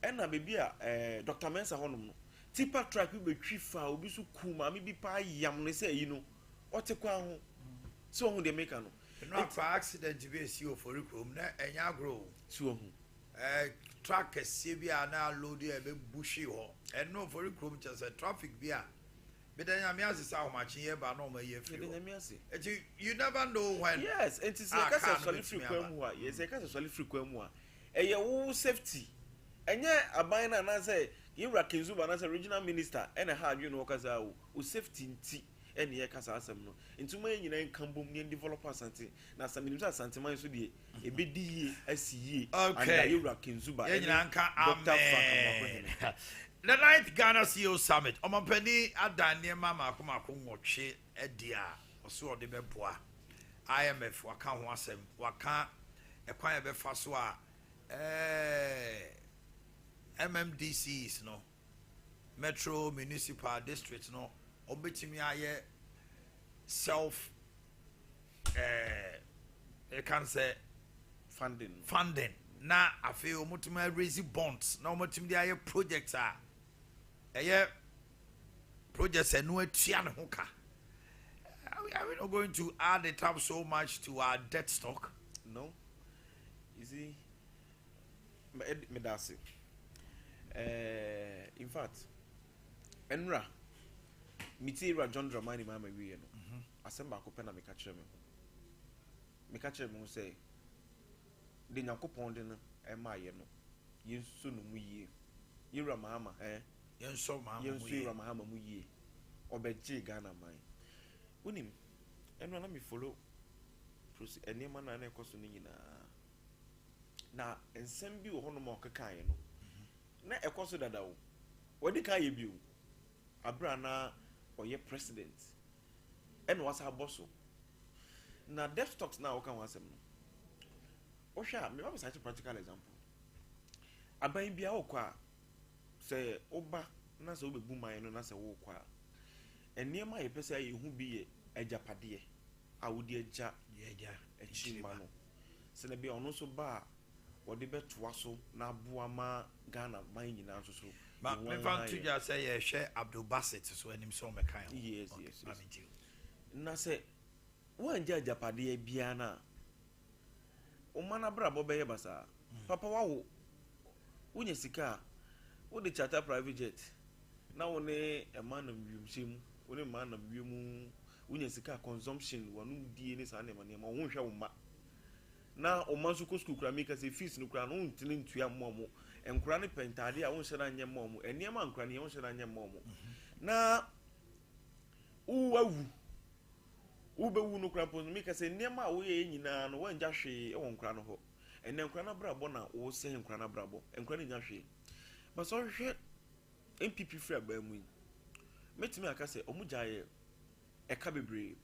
ena bebi a Dr. Mensa honom no tipa track be twi fa obi so kuma me bi pa yam ne say yi no ote kwa ho so hu de make no no fa accident be si o for krom na enya agro so hu track kese bi a na load e be bushi ho and no for krom just traffic bi a be dan yam asisa ho machi ye ba no ma ye free you never know when yes it is a case of solid free kwamu a yes a case of solid free kwamu a eye wo safety enye aban na say Yura Kinzuba na say regional minister and a hard you know kaza o safety nti ene ye kasa asem no ntuma nyina nkambom ne developers anti na saminimsa santeman so de ebedi yie asiye and Yura Kinzuba nyina nka amen. The 9th Ghana CEO Summit omampani adane mama akomako nwotwe edia oso ode beboa IMF waka ho asem waka ekwan ebe fa so a MMDCs no metro municipal districts no obetimi aye self can say funding na afi omutuma raise bonds na omutumi dey aye projects aye projects enu atua ne ho ka. Are we not going to add it up so much to our debt stock? No. You see, me dasi. In fact, Enra, Mitira John Dramani Mama we no. Asemba ko pena me catch me. Me catch me say, the Nyankopon de no e ma ye no. Yensu no mu yie. Yira mama Yensu mama mu yie. Yensu mama mu yie. Obeje Ghana man. Unim enwa na me follow process enema na na ekoso ni nyina na ensem bi wo hono mo kekan no na ekoso dada wo wodi kan ye bi wo abra na oye president eno wasa boso na debt stocks na wo kan wasem no o hwa me ba say practical example aban bia wo kwa say oba na say obebu man no na say wo kwa enema ye pese ye hu bi ye ajapade awudi eja echima no se na bia ono so ba wode betoa so na aboa ma Ghana man nyina so so ma me fan to just say ye share Abdul Basit so enim so me kan yes na se wanja ajapade bia na o mana bra bo be ye basa papa wawo wonye sika wo de charter private jet na wo ne e man na wiemshim woni man na wiemu unya sika consumption wanu die ne sa ne ma wo hwa wo ma na o man so ko school kura make say fees no kura no ntine ntua momo enkura ne pentade a wo hye na nya momo eniema nkura ne wo hye na nya momo na uwawu ubewu no kura pon make say eniema a wo ye nyina no wanja hwe e wo nkura no ho ene nkura na brabo na wo se nkura na brabo nkura ne nya hwe ba so hwe MPP free abamu metimi aka say omujaye eka bebre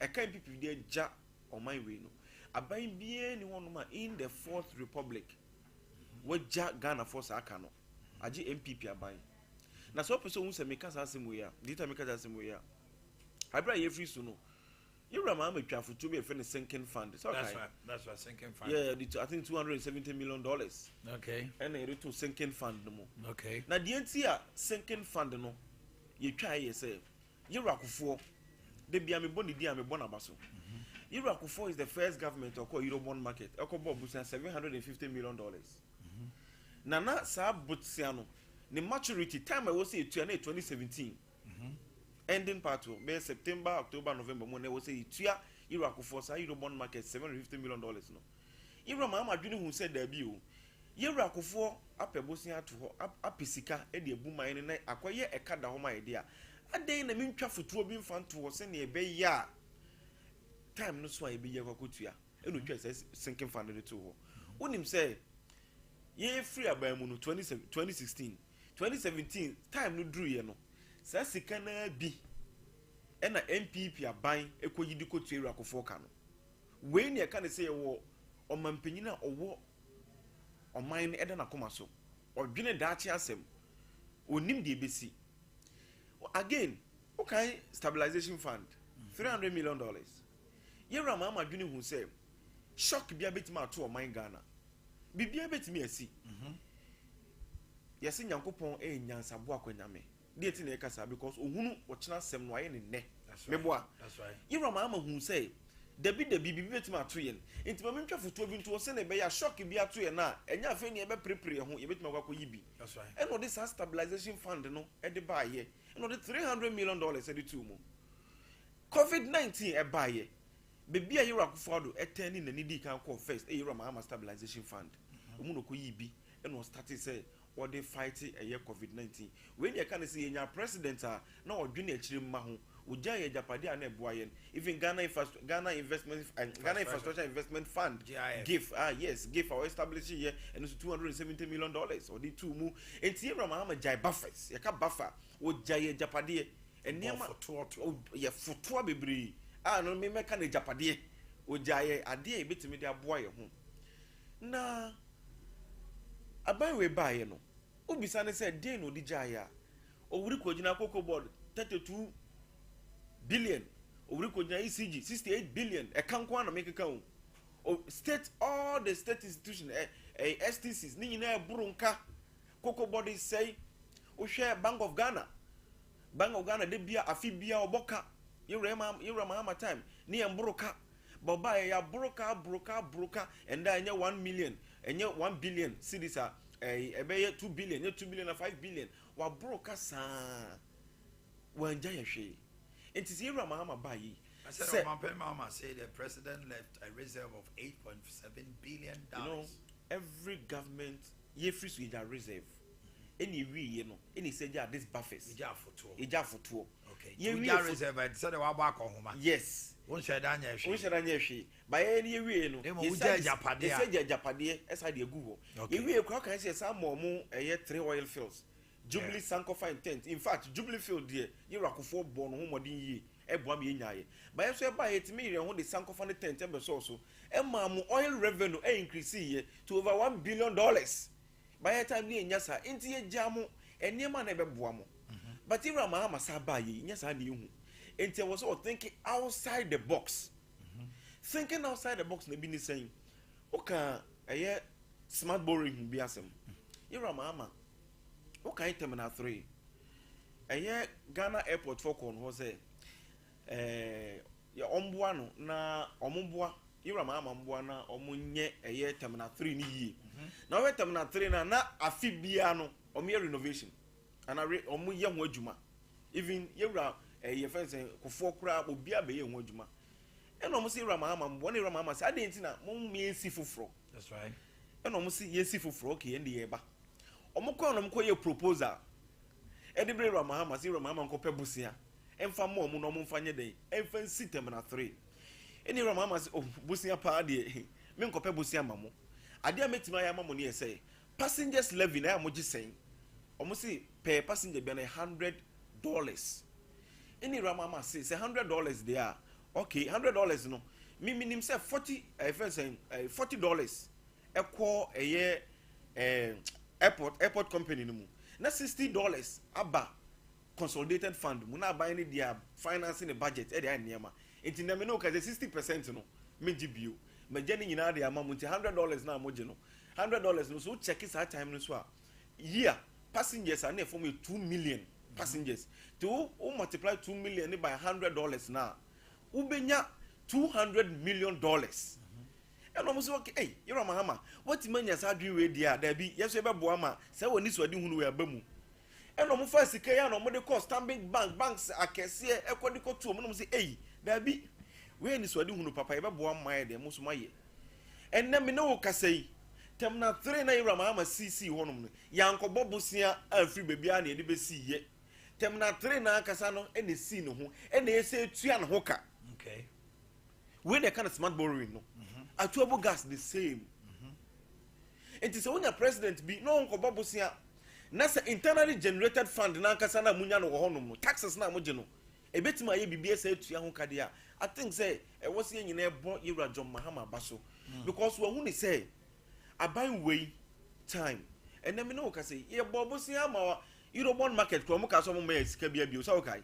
eka MPP dey ja oman we no aban bie ni wonu ma in the 4th republic we ja Ghana force aka no agi MPP aban na so person hu se meka asem we ya dita meka asem we ya abra ye free so no yura ma matwafo to be fe ne sinking fund so okay that's right sinking fund yeah I think $270 million okay and it to sinking fund no okay na the entire sinking fund no ye twa ye say yura kofo de bia me boni dia me bona baso Irakufo is the first government to call Eurobond market. Eko bob $750 million. Nana sa butsiano. The maturity time I was say 2017. Ending part of May September, October, November. When I was say Irakufo sa Eurobond market $750 million. No. Ira mama adwene hu said there be o. Irakufo apebosia to ho apisika e de buma ene na akoye ekada ho ma ide a. Aden na mentwa fotuo bi mfa nto ho se ne ebe ya. Time no so be ye kwakotua eno twa say sinking fund de to ho wonim say ye free abamu no 2016 2017 time no dru ye no sa sika na bi ena MPP aban ekoyidi kotua Irakofo ka no we ne ka ne say wo omampanyina owo ɔman ɛda na koma so ɔdwene daakye asɛm onim de ebesi again okay stabilization fund $300 million yɛwura ma ama dwene hu sɛ shock bia betimi ato ɔman Ghana bibia betimi asi yɛsɛ nyankopɔn nyansabo akwanyame de eti na ɛkasa because ohunu ɔkyena asɛm no ayɛ ne nnɛ meboa yɛwura ma ama hu sɛ dabi bibi betimi ato yɛn nti ma mentwa foto bi nto sɛ na ɛbɛyɛ shock bi ato yɛn na ɛnya afɛ ne ɛbɛprepare ho yɛbɛtimi akɔ yi bi ɛna ɔde sa stabilization fund no ɛde baayɛ ɛna ɔde $300 million ɛde to mu COVID-19 ɛbaayɛ bebi a yɛwura akufado ɛtɛn ne nani di kan kɔ first yɛwura mahama stabilization fund ɔmu no kɔ yi bi ɛna ɔstarte sɛ ɔde fight ɛyɛ COVID-19 wei ne ɛka ne sɛ yɛnya president a na ɔdwene akyire mma ho ɔgya yɛ japade a na ɛboa yɛn even Ghana Infrastructure Investment Fund GIF GIF a establish here and so $270 million ɔde two mu enti yɛwura mahama gya buffers yɛka buffer ɔgya yɛ japade ɛnneɛma yɛ fotoa bebree no me meka na japade ɔgya yɛ adeɛ a yɛbɛtumi de aboa yɛ ho na aban we baayɛ no obisa ne sɛ den no odi gyae a owuri kɔgyina cocoa board 32 billion owuri kɔgyina ECG 68 billion ɛka nko ana mekeka o state all the state institution STCs ni nyina ɛboro nka cocoa board sɛi wohwɛ Bank of Ghana de bia afi bia ɔbɔka yɛwura mahama time ni ɛmboro ka baba ya broka and then 1 million and 1 billion cedis a ɛbɛyɛ 2 billion 2 billion and 5 billion wa broka saa wanja ya hwe enti sɛ yɛwura mahama ba yi said Mama said the president left a reserve of $8.7 billion. You know, every government yɛfiri so yɛgya reserve any we no any say yeah this buffers ija foto okay we reserve I said wa ba ko homa yes won sheda anya hwe ba ye ni we no you say japade esa de egu ho ye we kwa kan say some mo 3 oil fields Jubilee Sankofa intent in fact Jubilee field there ye rakofo bo no ho modin yi eboa me nyaye ba ye so e ba ye timi re ho de Sankofa ne tent be so e ma mo oil revenue increase ye to over $1 billion. By the time you nyasa inti ye jamu enema na ebeboa mo but Ibrahim Mahama saba ye nyasa na ehu enti was all thinking outside the box thinking outside the box na bi ni saying oka eye smart borrowing bi asem Ibrahim Mahama oka terminal 3 eye Ghana airport for kon ho say ya omboa no na omboa Ibrahim Mahama mboa na omunye eye terminal 3 ni yi na we terminal 3 na afi bia no omo renovation and omo ye ho adwuma even yewura ye fence kofo kura obi abe ye ho adwuma e no omo se Ibrahim Mahama mbo na Ibrahim Mahama se ade ntina mo miensi foforo that's right e no omo se yesi foforo okay ende ye ba omo ko no mko ye proposal e de bre Ibrahim Mahama se Ibrahim Mahama nko pebusia emfa mo omo no omo mfa nye den emfa nsi terminal 3 eni Ibrahim Mahama se busia pa de me nko pebusia mamo adia metima ya mamo ne say passengers levy na mo gisen omo say per passenger be na $100 any Ramama say $100 there okay $100 no me minim say $40 e call a year airport company no mu na $60 aba consolidated fund mu na buy any dia financing the budget e dey niam enti na me no ka 60% no me gibio me jeni nyina dey amamu nti $100 na moje no $100 no so check it time no so a year passengers are near for me 2 million passengers to multiply 2 million by $100 now ubenya $200 million and almost okay hey Ibrahim Mahama what man yas adwin we dia da bi yeso be boa ma se woni so ade hunu we abamu and no first sika ya no mo de cost standing banks akese ekodi ko to mo no say hey da bi we ni so ade hunu papa ye be boa ma ye de mo so ma ye and na me no kasai terminal 3 na Ibrahim Mahama CC honum no yankobo bosia afri bebia na ye de be si ye terminal 3 na akasa no ene si no ho ene ese tua no ho ka okay we the kind of smart borrowing no atuabo gas the same it is when your president be no nkobo bosia na say internally generated fund na akasa na munya no ho no taxes na moje no ebetima ye bibia say tua ho ka dia I think say e was ye nyina ebo Ibrahim Mahama baso because we hu ni say aban wei time and then me no ka say ye bobo si ama Eurobond market ko mo ka so mo me sika bia bi o so okay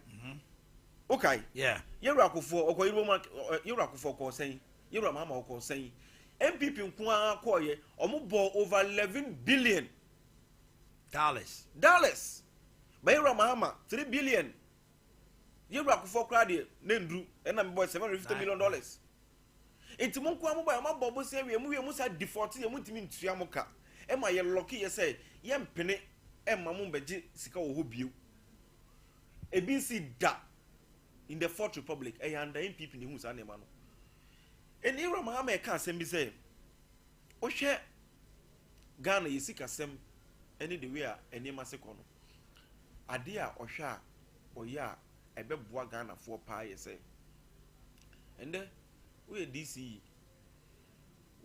okay yeah Euro akofo okọ Euro akofo ko sen Euro mama ko sen MPP nko akọ ye omo bo over 11 billion dollars by Euro mama 3 billion Euro akofo kra de na ndru e na me boy $750 million enti mo nko amobaya ma bobo se we mu sa default ye mu ntimi ntua mo ka e ma ye lock ye say ye mpene e ma mo beje sika wo ho bio e bi si da in the Fourth Republic e under MPP ni hu sa na ma no eni Euro ma ma e ka asem bi say o hwe Ghana ye sika sem any the way a eni ma se ko no ade a o hwe a o ya e be boa Ghana for pa ye say ende we DC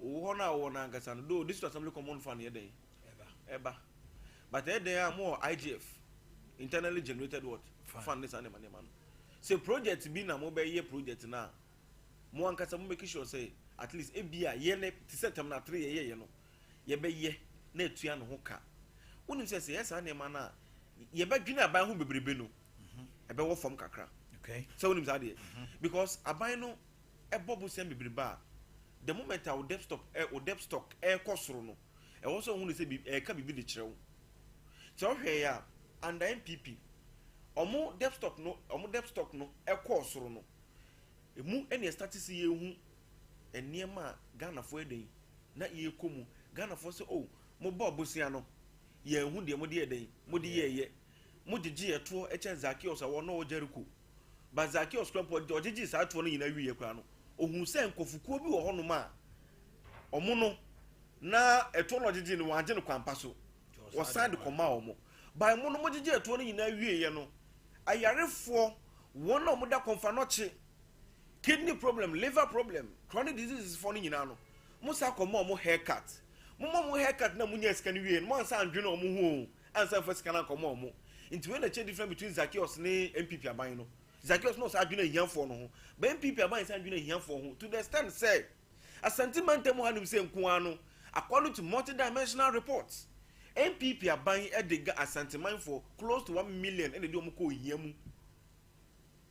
wo na ngasa no do this assembly common fund ye dey eba but there are more IGF internally generated what fund this and man say project bi na mo be ye project na mo ankasa mo make sure say at least ebia ye ne tisetem na 3 ye no ye be ye na etua no ho ka wonim say yes and man na ye be dwene aban ho bebrebe no ebe wo form kakra okay so wonim say because aban no ebobu sem bibriba the moment our debt stock kosoro no e wo so hu say ka bibi de kirewo so hwe ya under MPP omo debt stock no kosoro no emu ene start see ye hu eniema Ghana fo eden na ye komu Ghana fo say oh mo ba obosia no ye hu de mo de eden mo de ye mo gigi eto eche Zakios a wo no Jericho ba Zakios club ogigi sa to no yina wiye kwa no ohun se nkofukuo bi wo hono ma omo no na eto no gigi no wanje no kwampa so wo side koma omo ba mo no mo gigi eto no yina wiye no ayarefo wo no mo da konfa no che kidney problem liver problem chronic diseases for no yina no mo sa koma omo haircut mo haircut na mo nya sika no wiye no mo ansa andwene omo hu ansa fa sika na koma omo into when the difference between Zakios and MPP aban no Zakios no sa adwene hianfo no ho but MPP aban sa adwene hianfo ho to the extent say a sentiment mo hanim say nko ano according to multidimensional reports MPP aban edega a sentiment for close to 1 million and they do ko hiamu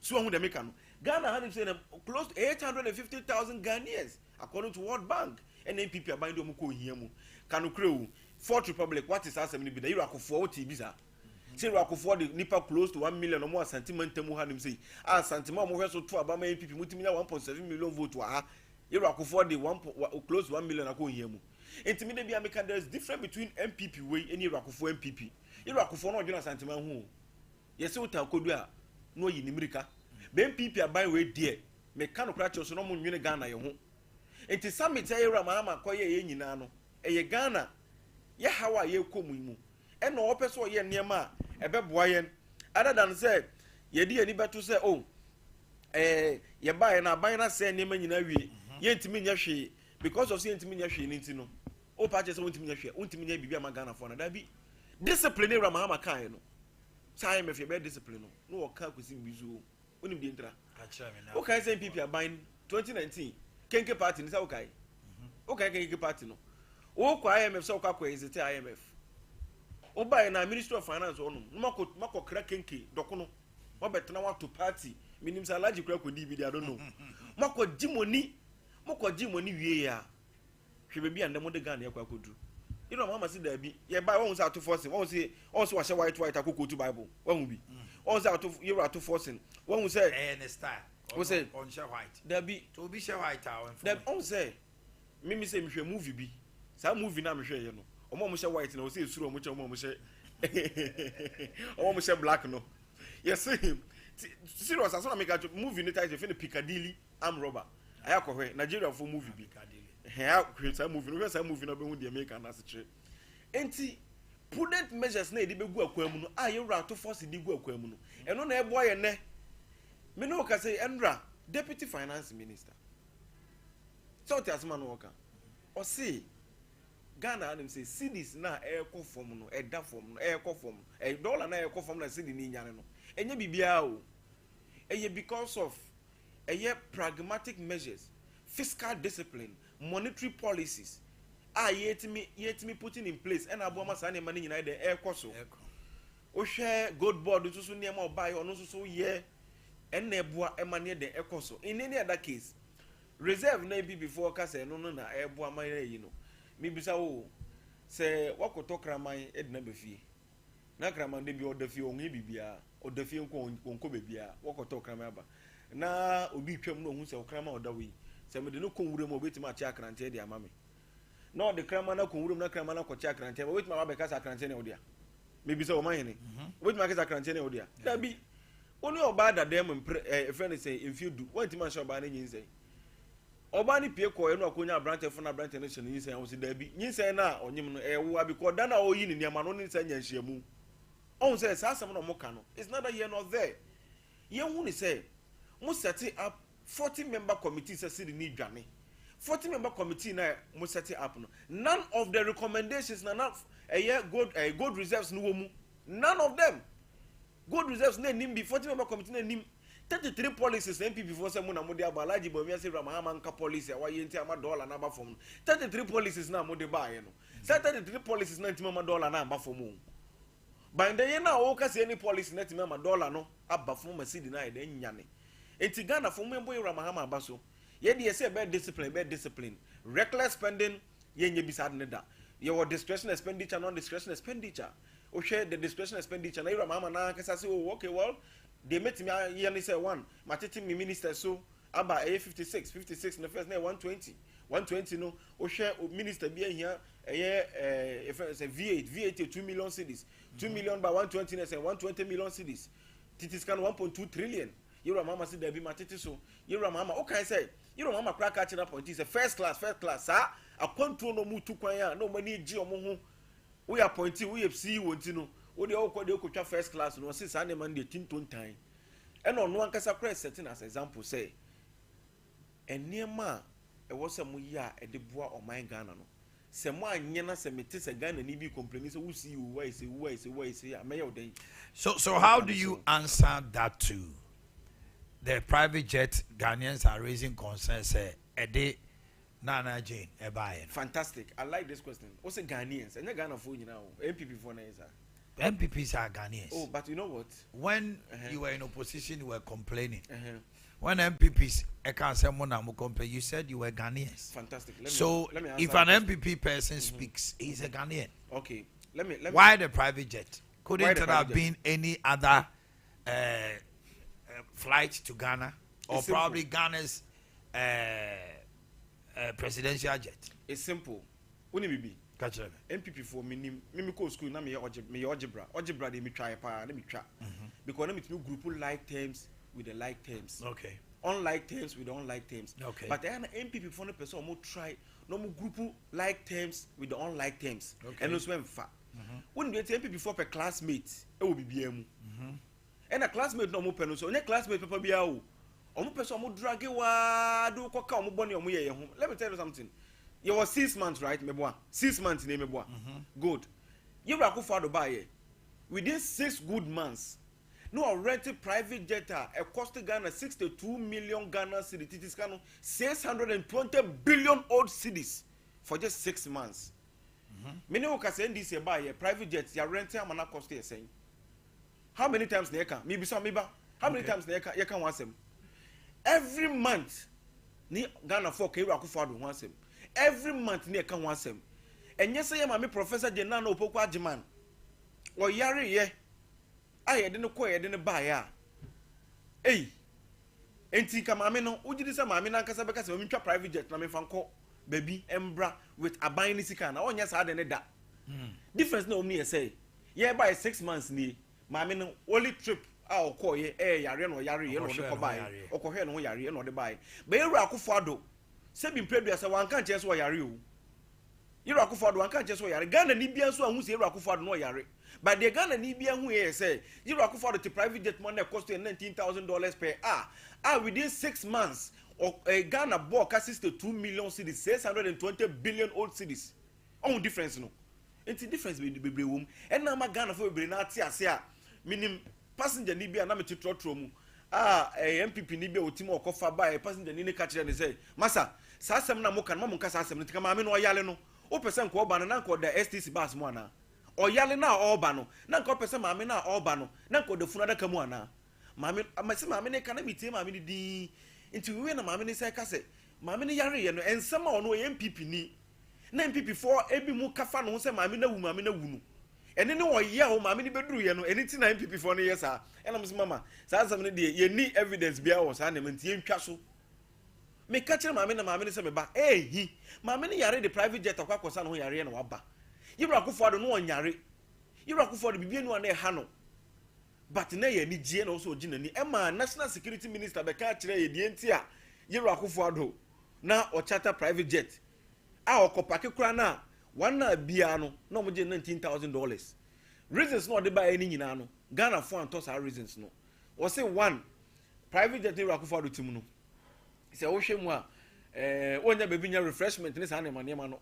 so hu de make no Ghana hanim say close to 850,000 Ghanaians according to World Bank and MPP aban do ko hiamu kanu krewu Fourth Republic what is asem ni bi da Euro akofo what ibiza say we could afford nipa close to 1 million or more sentiment temu hanim say sentiment mo hweso to abama MPP mutimi na 1.7 million vote wa you could afford the close to 1 million akon hiamu entimi de bia make there is difference between MPP way and you could afford MPP you could afford no join sentiment hu yes we ta kodu a no yi nimirika be MPP aban we die me kan okra che so no mo nwene Ghana ye ho enti summit ya era ma koye ye nyina no eye Ghana ye hawa ye komu mu eno opeso ye niema ebe boa yen other than say ye di ani beto say oh ye buy na buy na say niema nyina wie ye ntimi nya hwe because of say ntimi nya hwe ni ntino o pa che say ntimi nya hwe ntimi nya bibia ma Ghana for na da bi discipline ra ma kan no say me fe be discipline no wo ka kwesi mbizu onim di ntra o kai say MPP aban 2019 kenke party ni say o kai kenke party no o kwa IMF say o kwa hesitate IMF oba na Ministry of Finance onu mako kra kenke dokono obetena wa to party minim say alaji kra kodi bi I don't know mako jimoni wie ya hwe be ande mo de Ghana yakwa kodu iro mama si da bi ye ba won say ato forcing won say also wa she white akoko to Bible won bi won say ato forcing won say ne style won say on share white da bi to be share white awon da on say mimi say me hwe movie bi sa movie na me hwe ye no omo she white na o say suru omo che omo she black no yes serious as na make a movie no title fin Piccadilly arm robber aya ko hwe Nigeria for movie Piccadilly say movie no be hu the American na se che enti prudent measures na e de begu akwam no aye wura to force de gu akwam no eno na e boy ne me no ka say enra deputy finance minister so ti asma no ka o say Ghana anim say cities na ekọ form no eda form no ekọ form dollar na ekọ form na city ni nyane no enye bibia o eye because of eye pragmatic measures fiscal discipline monetary policies yetimi putting in place and aboma sa ne mani nyina de ekoso o hwe gold board so ne ma obai ono so ye and eboa emane de ekoso in any other case reserve na be before ka say no na eboa man yi no me bisa wo say wakoto kraman edna befie na kraman de bi odafie onwe bibia odafie nko bebia wakoto kraman aba na obi twam no hu say kraman odawi say me de no konwure mo betima acha krante de amame no the kraman na konwure na kraman na kocha krante but ma ba ka sa krante ne odia me bisa Omanhene but ma ka sa krante ne odia da bi oni oba da dem friend say if you do want man show oba na nyin say oba ni pie ko enu akonya branch for na branch no hye nyin say wo si da bi nyin say na onyim no ewo abi ko da na oyi ni niam no ni say nya hyiamu on say sa asem no mo ka no it's not that here not there ye hu ni say mo set up 40-member committee say si ni dwane 40-member committee na mo set up no none of the recommendations na na good reserves no wo mu none of them good reserves na nim be 40-member committee na nim 33 policies MPP before say mo na mo de abalaji bo mi say Ramahama nka policy a waye nti ama dollar na ba fom 33 policies na mo de ba ye no 33 policies na nti ama dollar na ba fom by the year na o ka say any policy na nti ama dollar no aba fom masidi na ye de nyane enti Ghana fom mo boy Ramahama aba so ye de say be discipline reckless spending ye nye bisad ne da your discretionary expenditure non discretionary expenditure o share the discretionary expenditure na Ramahama na ka say oh okay well they met me yearly say one matete me minister so aba 56 no first na 120 no o share minister bi here if say V8 2 million cedis 2 million by 120 na say 120 million cedis titis kan 1.2 trillion Ramahama say there be matete so Ramahama okay say Ramahama crack catching up point is a first class sir a control no mu tu kwan ya no mani gi omo ho we appointee we FC wonti no wo de okwa de okotwa first class no say say man de tinton tan and on one kasa press setting as example say enema e wo se mo ya e de boa o man Ghana no se mo anye na se mete se Ghana ni bi complain say wo see you why say ameye oden. So how do you answer that to the private jet Ghanaians are raising concerns say ede Nana Jane ebaye? Fantastic, I like this question. What's Ghanaians and Ghana for you now MPP for na is MPPs are Ghanaians. Oh, but you know what? When you were in opposition, you were complaining. When MPPs, I can't say complain. You said you were Ghanaians. Fantastic. Let me if an MPP person speaks, he's a Ghanaian. Okay. Let me. Why the private jet? Couldn't it have been any other flight to Ghana, or it's probably simple. Ghana's presidential jet? It's simple. When it be? Catch them. MPP for me go school na me algebra dey me try pa na me try because na me to group like terms with the like terms, Okay. unlike terms with the unlike terms, Okay. but then MPP for no person mo try no mo group like terms with the unlike terms, Okay. and no swim fa when you MPP for per classmate e will be BM and a classmate no mo pe no so any classmate papa bia o omo person mo drag wa do ko ka omo boni omo ye ho. Let me tell you something. You was 6 months, right? Meboa. 6 months in Meboa. Good. You were for Dubai. Within 6 good months, no rented private jet a cost Ghana 62 million Ghana cedis. It is 620 billion old cedis for just 6 months. Many of us send this buy a private jet. You renting a mana cost saying. How many times they can? Maybe some maybe. How many times they can once them? Every month, ni Ghana for Kira Kufadu once them. Every month near can once him. And yes, I am a professor Jenano Pokwa Jiman. Or Yari, ye. I didn't quite, I didn't buy ya. Hey, ain't he come amino? Would you say, Mamma Casabacas, when you private jet, Nami Fanco, baby, Embra, with a buying Sikana? Oh, yes, I didn't that. Difference no me say. Yeah, by 6 months, ni, Mamma, only trip. I'll call ye, Yari, or Yari, or the buy, or Cohen, or Yari, or the buy. But you're a Kufado. Sebi previous one can't just why yari you Rakufado one can't just why yari Ghana Nibian so who's here Rakufado no yari but the Ghana Nibian who say you Rakufado to private jet money cost you $19,000 per hour within 6 months or a Ghana bought 62 million cedis 620 billion old cedis on difference no it's a difference with the womb and now my Ghana for be not here meaning passenger Nibia na me to trotro mu MPP Nibia o timo kofa ba passenger ni catch and say massa sasem na mo kan mo nka sasem ntika ma me no yale no o person ko ba no na ko da STC bus mu ana oyale na oba no na ko person maame na oba no na ko da funu adaka mu ana maame amase maame ne kana mitie maame ne din nti we na maame ne sai ka se maame ne yare ye no ensema ono ye MPP ni na MPP for ebi mu kafa no se maame na wu no ene ne oye ho maame ne beduru ye no ene ti na MPP for no ye sa ena mo se mama sa asam ne de ye ni evidence bia wo sa na menti ye ntwa so me ka kire maame ne se me ba hi maame ne yare the private jet akwakosa no yare na waba yibra akofo ado no onyare yibra akofo ado bibie no na ha no but na ye ni gie na wo so oginani e ma national security minister be ka kire ye die nti a yibra akofo ado na o charter private jet a okopake kura na wana bia no na mo je $19,000 reasons no de ba any nyina no Ghana for and toss our reasons no o say one private jet yibra akofo ado tim no se wo hwemu a onya bebi nya refreshment ne sa na ma no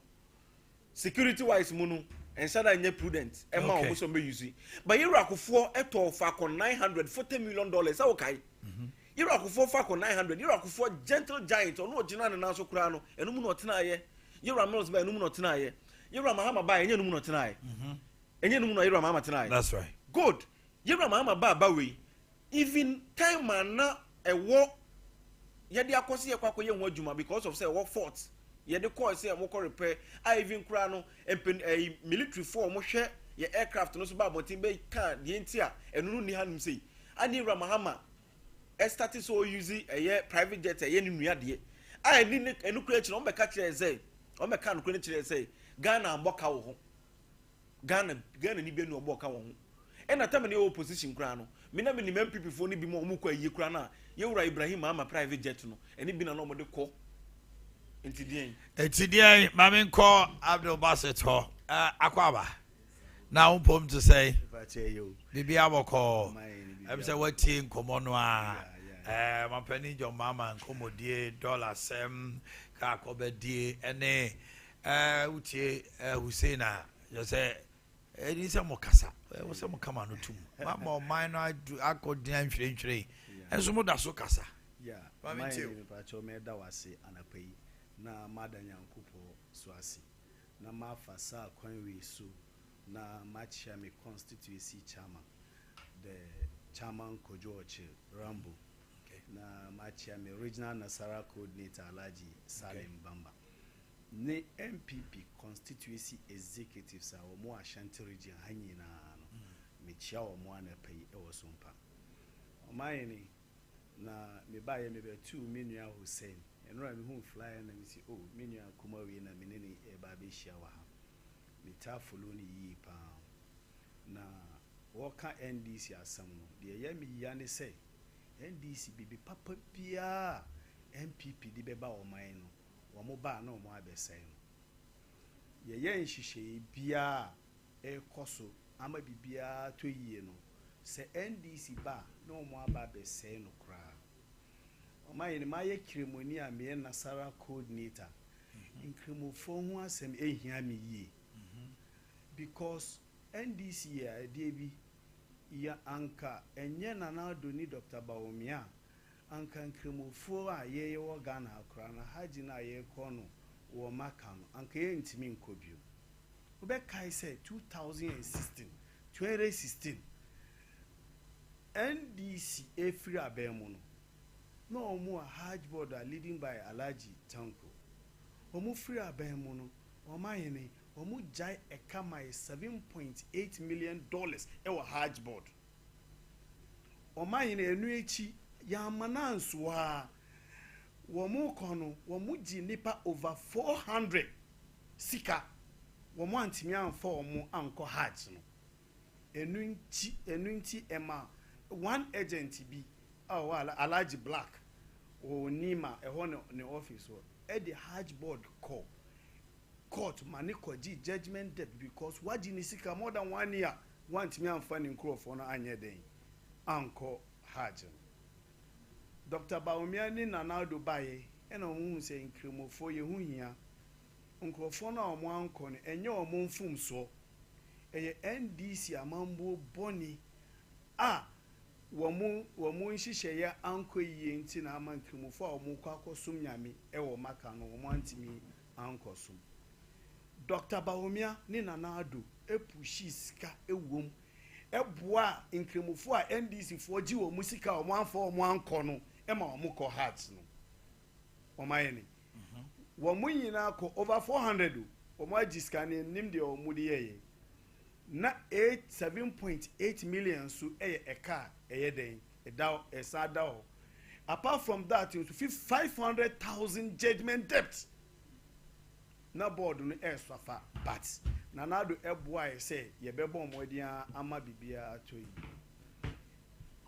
security wise mu no ensada nya prudent e ma o so me use but yibra akofo eto fa ko $940 million awo kai yibra akofo fa ko 900 yibra akofo gentle giant ono ogina ne na so kura no enum no tena ye yibra mills ba enum no tena ye yibra mahama ba enye enum no tena ye enye enum no yibra mahama tena ye that's right good yibra mahama ba we even time man na ewo ye de akosi ye kwakọ ye ho adwuma because of say what fault ye de call say mo ko repair I even kura no military for mo hwe ye aircraft no so ba botin be kan de ntia enunu ni hanum sei ani yibra mahama started so using a private jet a yen nua de I ni enu kura chi no be ka kire say o me ka no kura kire say Ghana mboka wo ho Ghana ni be no mboka wo ho e na tam ni opposition kura no me na me ni MPP fo ni bi mo mu kwa yi kura na ye wura Ibrahim ama private jet no eni bi na no mo de ko ntidien mame nko Abdul Basit ho akwaba na umpom to say bibi aboko em say watie nkomo no a mapani jo mama nkomodie $sem ka akobedie ene utie Husaina you say eni se mokasa wo se mokama no tum mama o man no akodin nhwere enso mo da so kasa mame tie pa cho me da wase anapai na madanya nkupo so ase na mafasa kwanwe so na machia me constituency chairman the chairman Kojoche Rambo na machia me regional Nasara coordinator Alaji Salim Bamba ne MPP constituency executives a omo Ashanti region hanyina no me chia omo anapai e wo Sompa Omanhene na me baye me be 2 minua Hussein enra me hu flyer na me si minua kuma we na me ne e ba be hia wa ha me ta follow ni yi pa na woka NDC asam no de ye me ya ne say NDC bibi papa bia MPP di be ba o man no wo mo ba na o mo abesai no ye nhihye bia e koso ama bibia to yie no se NDC ba na o mo aba besai no kra Omanhene ma ye kremoni a me Nasara coordinator inkremofo ho asem ehia me yie because NDC ya debi ya anka enye nana doni Dr. Baomia anka nkremofo a ye wo Ghana akra na haji na ye kono wo maka no anka ye ntimi nkobio obe kai say 2016 NDC efri abemu no omo a hajj board leading by Alaji Tanko omo free abemu no Omanhene omo jai ekama $7.8 million ewa hajj board Omanhene enu echi ya mananso a womo kono womo ji nipa over 400 sika womo antimi anfa omo anko hajj no enu nti ema one agent bi Alaji Black o Nima ne office o the hajj board court manikoji judgment debt because waji ni sika more than 1 year want me and funding crop for no anye den anko hajj Dr. Baomia ni Nanado baye ena omu se nkremofo ye hu hia nkrofo na omo anko ne enye omo mfum so eye NDC amambo boni womu nhihye ya anko yie nti na ama nkremofo a omo kwakosum nyame e wo maka no omo antimi ankosum Dr. Baomia ni Nanado epushi sika ewom eboa inkremofo a NDC fo gi wo musika o mo anfo o mo anko no e ma o mo ko hearts no Omanhene wo mo nyina ko over 400 o mo agiska ne nim de o mo de ye na 7.8 million so a car den apart from that you 500,000 judgment debt na board no swafa but nanado eboa say ye bebo modia ama bibia atoyi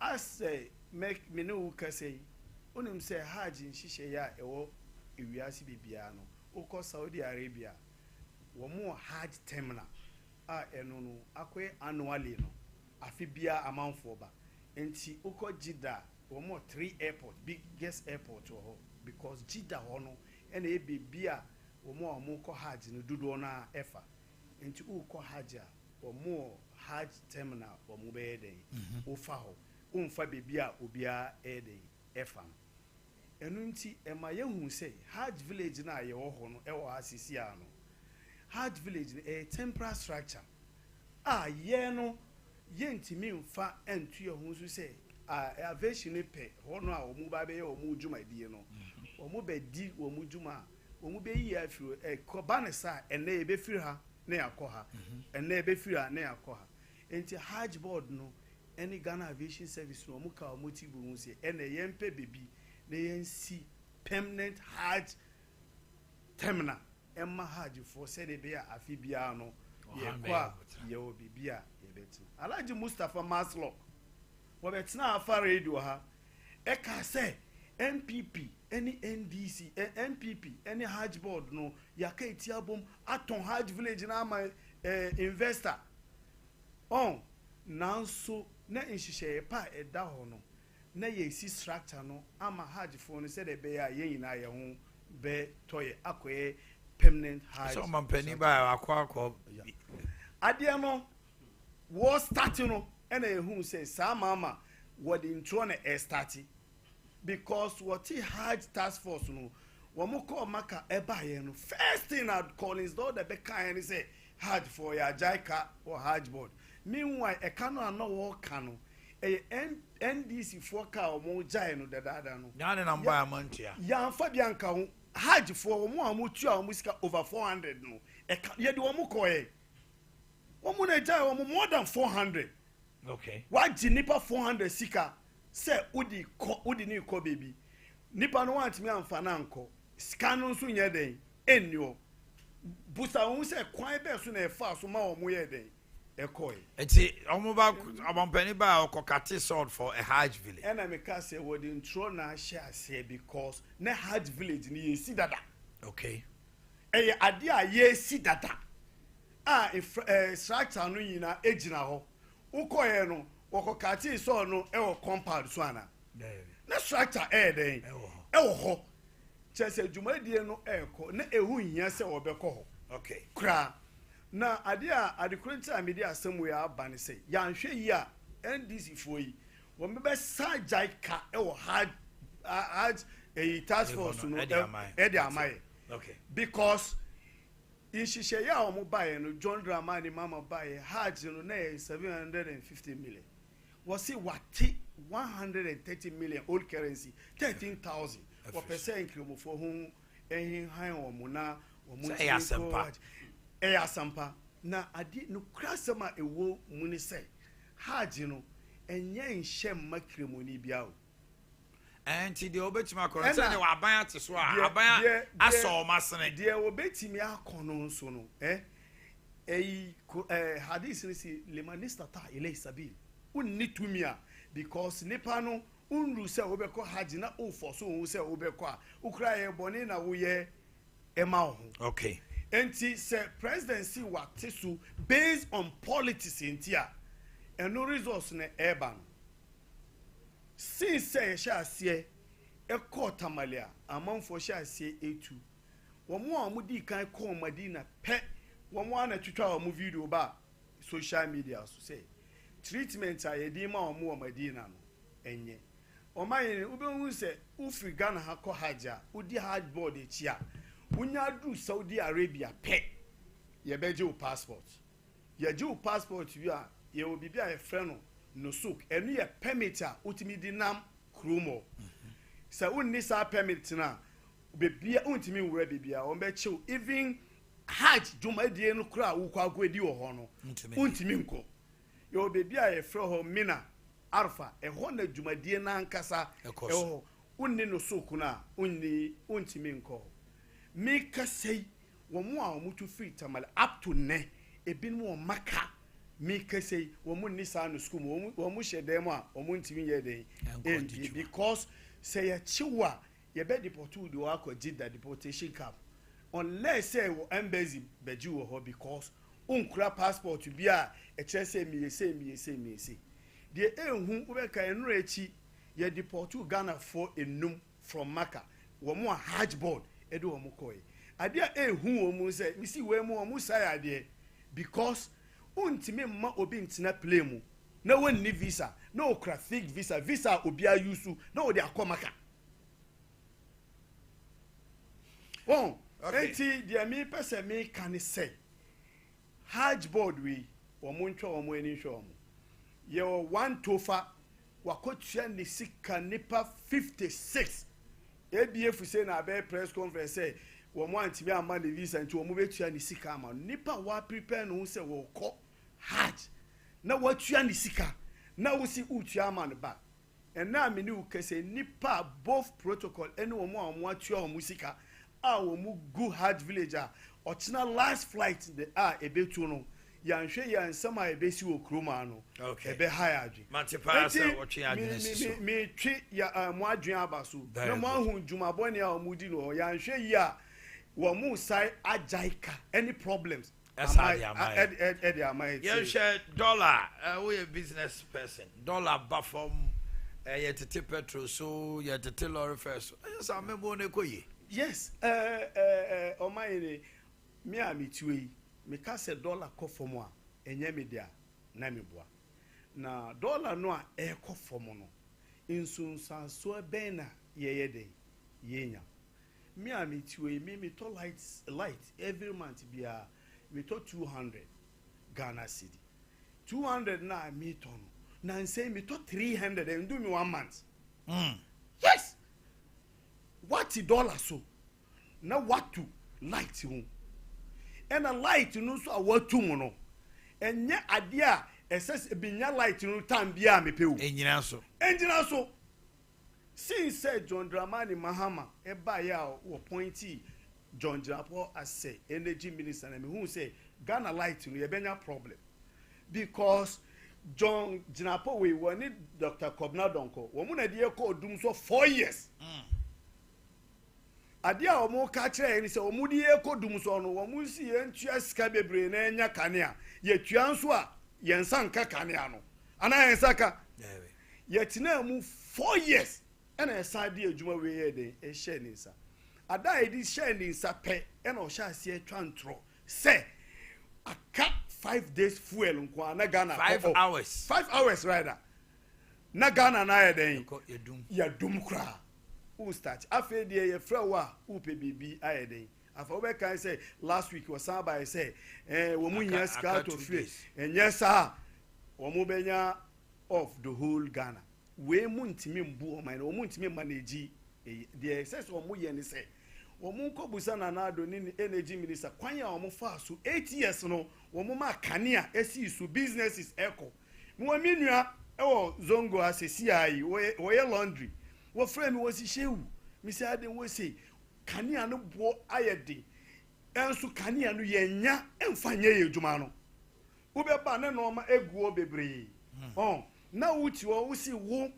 I say make me no ka say onim say haji nhihye ya ewo ewiase bibia no ukọ Saudi Arabia wo mo hajj terminal eno no akwe annually no afi bia amanfo ba enti ukọ Jida wo mo 3 airport biggest airport ho because Jida ho no ena e bibia wo mo ko hajj no dudo na efa enti ukọ hajj wo mo hajj terminal wo mo be den ufa ho umfa bibia obia den efa enu nti ema yehu say hajj village na ye ho no e wo asisi ano hard village a temporary structure ye no ye ntimi mfa entu ye ho so say aviation pe hono a omu ba be ye omu djuma die no omu be di omu djuma omu be yi afiro ko banesa ene e be firi ha na yakọ ha ene e be firi ha na yakọ ha enti hajj board no any Ghana aviation service no omu ka omu ti bu hu say ene ye mpe bebi na ye nsi permanent hajj terminal Emma Haji for said a beer afibia no ye will be beer ye bet. Alaji Mustafa Maslow. What it's now far radio ha. Eka say NPP, any NDC, NPP, any Hajj board no yake tiabum aton Hajj village na my investor. On nanso na inshishe pa eda ho no. Na ye si structure no ama Hajj for no said a beer ye na ye ho be toye akoye permanent high. So man penny by akwa adia no war starting no and who say sa mama what in throne e start because what he hard task force no wo mo call maka e ba ye no first thing I'd call is though the be kind say hard for your jaika or hard board meanwhile e cano no wo cano e NDC for ka o mo jai no dada no yan na mba amantia yan fa bianka ho hajj for mo amutu a musika over 400 no ye de wo ko e wo mo na jai wo more than 400 okay wa ji nipa 400 sika say udi ni ko baby nipa no want me amfa na nko sika no nso nye den enio busa wo say kwan be so na e fa so ma wo mo ye den e ko e eti omoba abampani ba okokate sword for a hajj village and I make say we dey intro na share say because na hajj village ni ye si dada okay e ade a ye si dada structure no yina ejina ho ukoye no okokate sword no e wo compound so ana na structure e den e wo ho chese djumadie no e ko na ehu hia se wo be ko ho okay kra na adekurenta media asem ya abane say yanhwe yi a NDC fo yi wo mebe sajai ka e wo hard a task force no e de amaye okay because inshishe ya o mo baye no John Dramani mama baye hajj no na 750 million was see what 130 million old currency 13,000 what percent increment for whom ehin han o mo na o mo eya sampa na ade no krasama ewo muni say hajj no enye nhye makremoni bia o anti de obetima ko say ne wa aban ate so a aban aso masene de obetimi akono nso no hadith ni si lemanista ta ile sabil unni tumia because nipa no unru say obekọ hajj na o force o say obekọ a ukra ye boni na wo ye ema ho okay enti say presidency wate so based on politics intia and no resource na urban since say sha asie e court amalia amanfo sha asie etu wo mo amudi kan ko Madina pe wo mo ana twitwa wo video ba social media so say treatment a yedi ma wo mo Madina no enye Omanhene ubehun say ufri Ghana ha ko haja udi hard board echi a unya du Saudi Arabia pe ye beje o passport ye je o passport wi a ye wo bibia ye frɛ no sook enu ye permit a utimi di nam krumo sa unni sa permit na bebia untimi wura bibia on be chew even hajj dwumadie no kura wo kwa agodi wo ho no untimi nko ye bebia ye frɛ ho mina arfa ho na dwumadie na ankasa ho unni no sook na untimi nko me ka sei wo mu a wo to free tamale up to ne ebin mo maka me ka sei wo mu ni sa no school wo mu hyedem a wo mu ntimi ye den because say ya chiwa ye be deported do akɔgye da deportation camp unless say wo embassy beji wo ho because unkura passport bi a ɛkyerɛ sɛ miyese de ehun wo be ka enro echi ye deported Ghana for enum from Maka wo mu a hajj board edo wo mu koy ade a ehun wo mu sɛ misi we mu wo mu sai ade because untimi ma obi ntina play mu na wonni visa na okra fake visa obi ayusu na odi akomaka enti dia mi pese me kan say hajj board we omo ntwa omo eni hwe omo ye one tofa wakotua ni sika nipa 56 ABF say na be press conference say wo mo antimi ama the visa nti omo betua ni sika ama nipa wa prepare no say wo kɔ hajj na watua ni sika na wusi utua ama no ba ena me ni ukese nipa both protocol ene wo mo a mo atua o musika a wo mu go hard village a ochina last flight the ebetu no yanhwe yansam a ebesi wo kroma no ebe high adwe matipa se wo twe adwene siso me twe ya mo adwen abaso na mo ahun dwumabɔ ne a mo di no yanhwe yi a wo mu sai ajaika any problems you share dollar we a business person dollar bafom ye tete petrol so ye tete lorry first yes I remember ne koye yes Omanhene me a mitwe me ka se dollar kɔ fom a enye me dia na me boa na dollar no a kɔ fom no insunsanso ben na ye den yenya me a mitwe me to light every month bia we thought 200 Ghana cedi 200 na me ton na say me thought 300 and do me 1 month yes what $1 so na what to light you and a light no so what to no enye ade a ss binya light no time bia me pew enjina so since said John Dramani Mahama eba ya wo pointy John Drapo as say energy minister and who say Ghana light no ye benya problem because John Drapo we want Dr. Kobna Donko wo mu na de ko dum so 4 years ade a wo mu ka kire ni say wo mu de ko dum so no wo mu si entua sika bebre na enya kanea ye tua nso a ye nsanka kanea no ana ye nsaka ye tina mu 4 years and a side adwuma we ye de e share ni nsa ada edi share ni nsa pe and o sha se twantro say aka 5 days fuel nko na Ghana 5 hours rather na Ghana na ye den ya dum kra who start afa de ye fra wa who pe bibi aye den afa we kan say last week was by say wo mu nya ska to free enye sa wo mu benya of the whole Ghana we mu ntimi mbu o man wo mu ntimi manage the excess wo mu ye ni say wo mu kobusa na na do ni energy minister kwan ya wo mu fa so 8 years no wo mu ma kanea esi so businesses echo mo minua wo zongo asesi ai wo ye laundry wo frame wo si shewu mi say ade wo say kanea no bo ayede enso kanea no ye nya emfa nya ye dwuma no wo be ba ne no ma eguo bebre na wuti wo si wo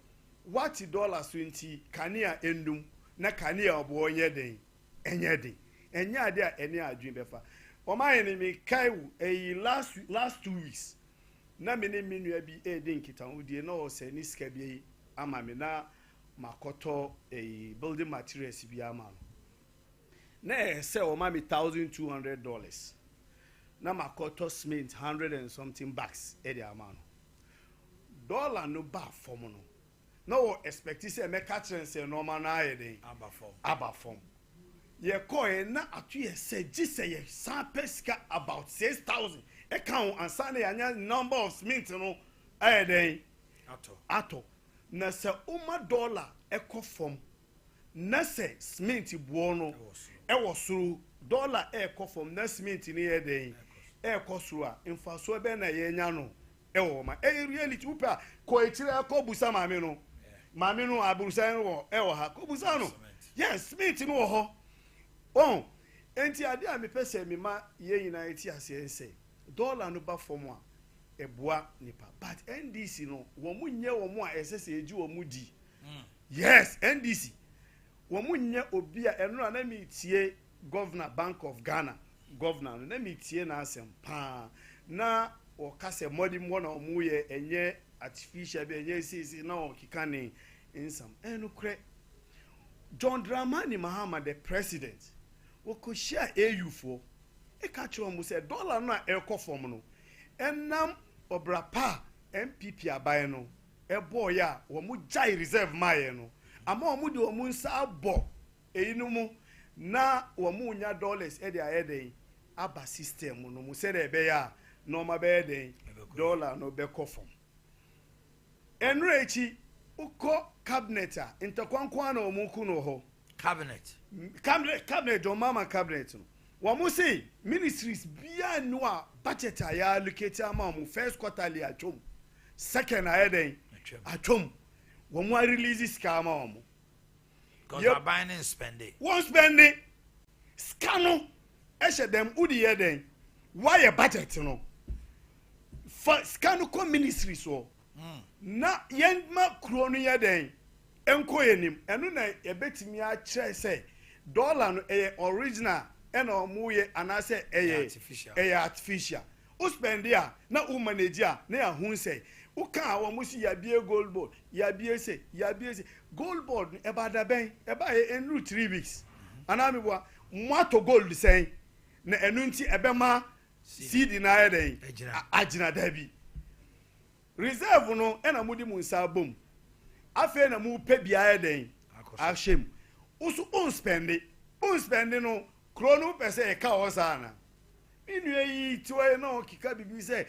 what $20 kanea endum na kanea obo onye den enye den enye ade a ene adwin befa Omanhene me kai last 2 weeks na me ne menua bi den kitan udie na o se ni sika bi ama me na makoto building materials bi ama no na se o ma me $1,200 na makoto cement 100 and something bucks e dey ama no dollar no ba form no no expect say me catch say normal na aye den aba form ye koe na atu ye se gise ye san pesika about 6,000 e kan ansa na ya number of cement no den ato na se uma dollar e ko fom na se cement buo no e wo suru dollar e ko fom na cement ni ye den e ko suru a mfa so be na ye nya no e wo ma e reality upa ko e kire ko busa maame no aburusan wo e wo ha ko busa no yes cement no wo ho oh enti ade a me pese me ma ye nyina eti ase ense dollar no ba fom a eboa nipa but NDC no wo munye wo mu a esese eji wo mu di yes NDC wo munye obi a eno na me tie governor Bank of Ghana governor na me tie na asem pa na o kase modi mo na omu ye enye artificial be enye sisi na o kikane insam enu kre John Dramani Mahama the president woko share AU for e ka kire omu se dollar no a ekofom no enam obrapa MPP abaye no ebo ya wo mu jai reserve maye no ama wo mu de wo mu nsa abo eyinu mu na wo mu nya dollars e de ayeden aba system no mu se de ebe ya no ma be den dollar no be kofom enrechi uko cabinet a interkwankwa na wo mu ku no ho cabinet do mama cabinet no wo mu say ministries bia no a budget a ya allocate ama mu first quarterly atwom second ayeden atwom wo mu release ska ama wo because yep. Buying and spending one spending scano eshe dem udi yeden why a budget no for scano ko ministries so na yen ma kro no yeden enko yenim enu na ebetimi a kire say dollar no original ena omuye anase artificial o spend ya na o manage ya na ya hun say o kan awon musi ya bie gold board ya bie say gold board e ba da ben e ba enru 3 weeks anami bo mwato gold say na enu nti e be ma seed na ya den agina dabi reserve no ena mudi mu nsa bom afi na mu pe bia ya den ahwem usu on spend no krono pese e ka osana inu yi tiwe no kika bibi say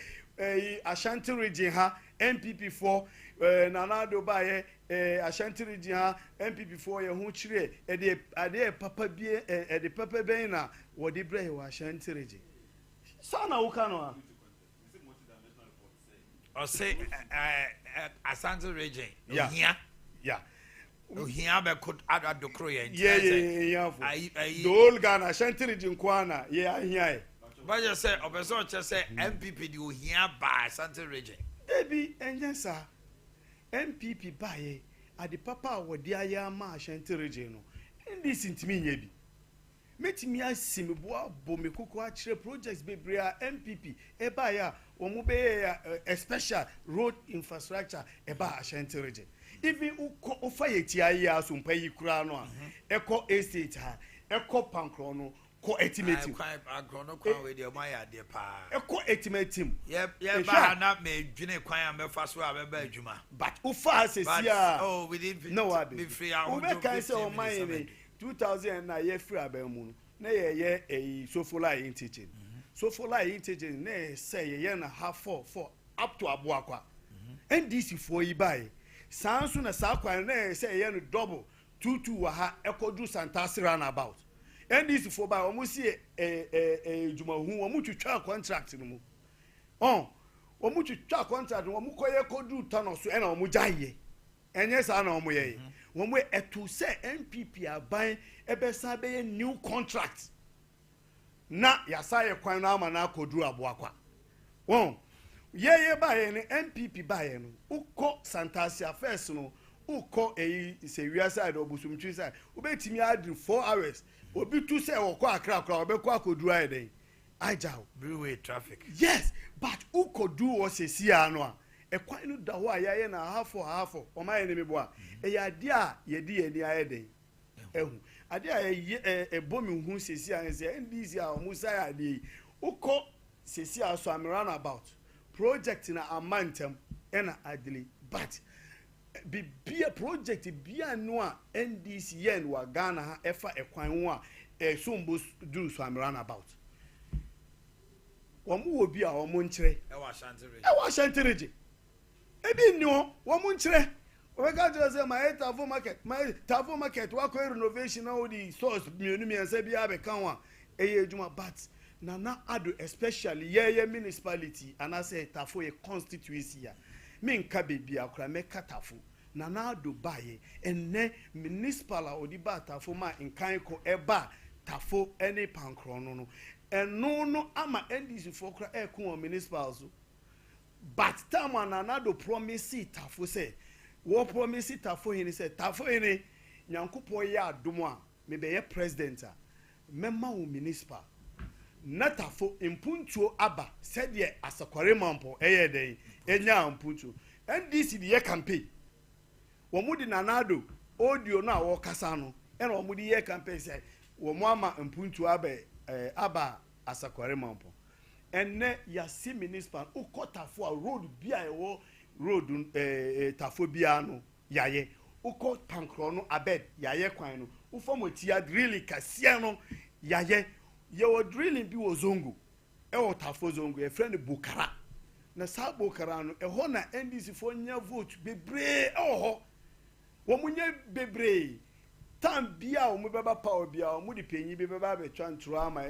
Ashanti region ha MPP4 nanado baye Ashanti region ha MPP4 ye hu chire ade papa bie ade papa ben na wodi bre wa Ashanti region sana uka no o say Ashanti region yeah ohia be could add do croye yeah the whole Ghana Ashanti region kwana ahia but you say obeso che say MPP di ohia ba Ashanti region ebi enyensa MPP baye ade papa wodi aya ma Ashanti region no ndi sintimi nya bi metimi asimbo abo mekoko a kire projects bebrea MPP e baye wo mu be a special road infrastructure e ba Ashanti region even uko fire tia so Sompa yi kura no a eko estate ha eko pankro no ko estimating pankro no kwa we de my ade pa eko estimating ba na me dwene kwan a me fa so a be ba adwuma but ufa sesia oh we didn't be free a we can say o man 2000 na ye free abamu na ye sofola integrated sofola integrated na say ye na half 4 up to aboakwa NDC for yi bai sansu na sakwan na say ye no double 22 wa ha ekodu santasi runabout NDC for by omusi jumahu omu twitwa contract no mu omu twitwa contract omu koye kodu tano so na omu jaye enye sa na omu ye omu etu say MPP aban ebesa be new contract na yasaye kwan na ama na kodu aboakwa ye baye ni MPP baye no uko santasi affairs no uko se wia side obusumtwi side ubetimi adri 4 hours obi tu say wo kwa akra obekwa akodu ayeden ajaw freeway traffic yes but uko do wo sesi ano a ekwan no da ho ayaye na half o ma ye ne mebo a ya de a ye di ye ni ayeden ehu ade a ebomi hu sesi an se NDC a omusa ya de uko sesi aso am run about project na amantem ena adili but be a project bia no a NDC yen wa Ghana ha efa ekwan ho a Sombo do so I'm run about. One will be our munchre. I was shanty. Ebi nyo, one munchre. We got to say my Tavo market, work renovation, all the stores, Munimi and Sebia Bekanwa, Juma, but Nana Ado, especially municipality, and I say Tafo a constituency. Min Kabi Biakra, Katafu, Nana do Baye, and ne municipal or the Tafo ma in Kaiko Eba, Tafo, any pancrono, and no, ama NDC for Eko municipals. But Tama Nana do promise Tafo say. Wo promise Tafo hini say Tafo hini nyankupo ya dumwa mebe ye president memma wo municipal na Tafo impuntuo aba said ye asakware mampo eye den enya impuntuo NDC ye campaign wo mudi nanado audio na wo kasa no ena wo mudi ye campaign say wo mo ama impuntuo aba asakware mampo enne ya si municipal ukota Tafo a road bia e wo road Tafo biano yaye uko pankro abed yaye kwan no ufomotia drilling kasia no yaye ye wo drilling bi wo zongo e wo Tafo zongo e friend Bukara na sa Bukara no e ho na NDC fo nya vote bebre ho wo munya bebre tam bia wo beba power bia wo di penyi be beba be twantro ama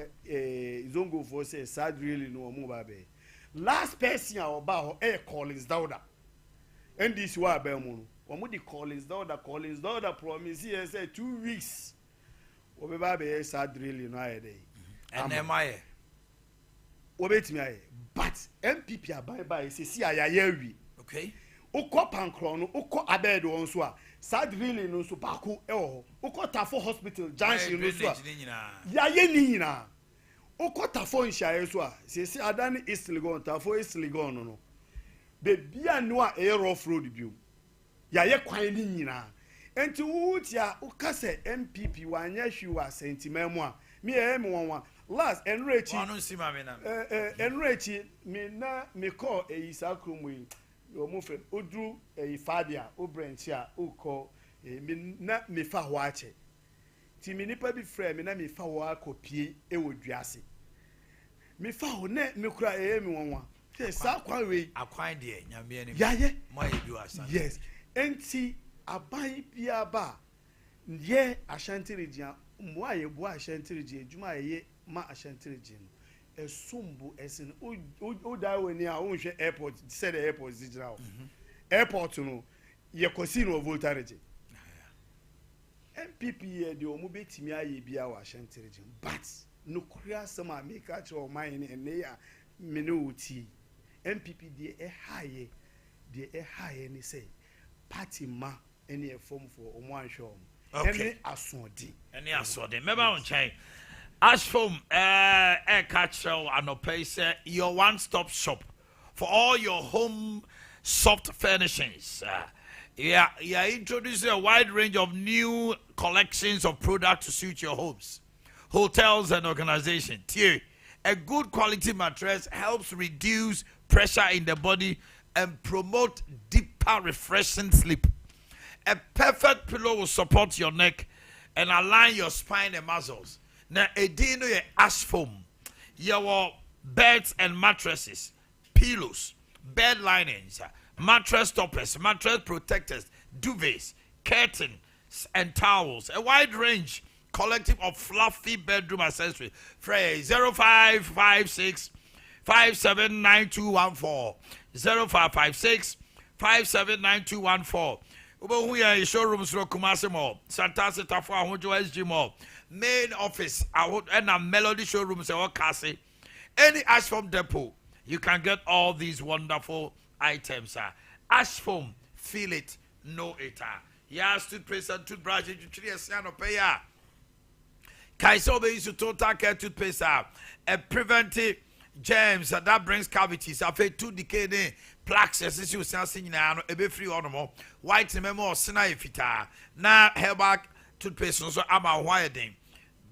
zongo fo say sa drilling no wo ba be last person a oba ho Collins Dauda NDC wa abamu no di Collins Dauda promise here say 2 weeks we be be sad drilling no ayede and am I we betimi aye but MPP abai say si ayaye wi okay ukọ pankro no ukọ abed won so a sad drilling no so baako e ho ukọ Tafo hospital junction no so a yaye ni nyina ukọ Tafo nhyaye so a si adani East Legon Tafo East Legon no bebia no a rough road bio ya ye kwan ni nyina enti wutia ukase MPP wanya hwiwa sentimemu a me wonwa last enrechi wanu sima me na enrechi me na me call isakrumu yi o mo fe odru fadia o branch a ukọ me na me fa ho ache ti me nipa bi frɛ me na me fa ho akopie e woduase me fa ho na me kura me wonwa akwan de nyame ani yaye mo ye bi wasa yes enti aban bia ba ye Ashanti region mo aye bo Ashanti region adwuma ye ma Ashanti region esumbu esin o da woni a o hwe airport said the airport digital airport no ye kosi no voltage MPP ye de o mo betimi aye bia wa Ashanti region but no kuria sama make catch o mine ene ya minuti MPP de high ni say party ma any form for omo anhwe any asodi meba on chain Ashfom catch anopay say your one-stop shop for all your home soft furnishings. Yeah, introducing a wide range of new collections of products to suit your homes, hotels and organizations. Here, a good quality mattress helps reduce pressure in the body and promote deeper, refreshing sleep. A perfect pillow will support your neck and align your spine and muscles. Now, Edino ye ash foam, your beds and mattresses, pillows, bed linings, mattress toppers, mattress protectors, duvets, curtains, and towels. A wide range collective of fluffy bedroom accessories. Phrase 0556 579214 0556 579214. Ubo huya showrooms ro Kumasi Mall, Santasi Tafo Ahojo SG Mall, main office and a Melody showrooms or Kasi. Any ash foam depot, you can get all these wonderful items. Ash foam, feel it, know it. Yes, toothpaste and toothbrush, you treat a siano pay. Kaiso is total care toothpaste, a preventive germs that brings cavities. After 2 decades, plaques, as you say, a bit free animal, white memo, sinai fita. Now, hairback toothpaste, also ama widening.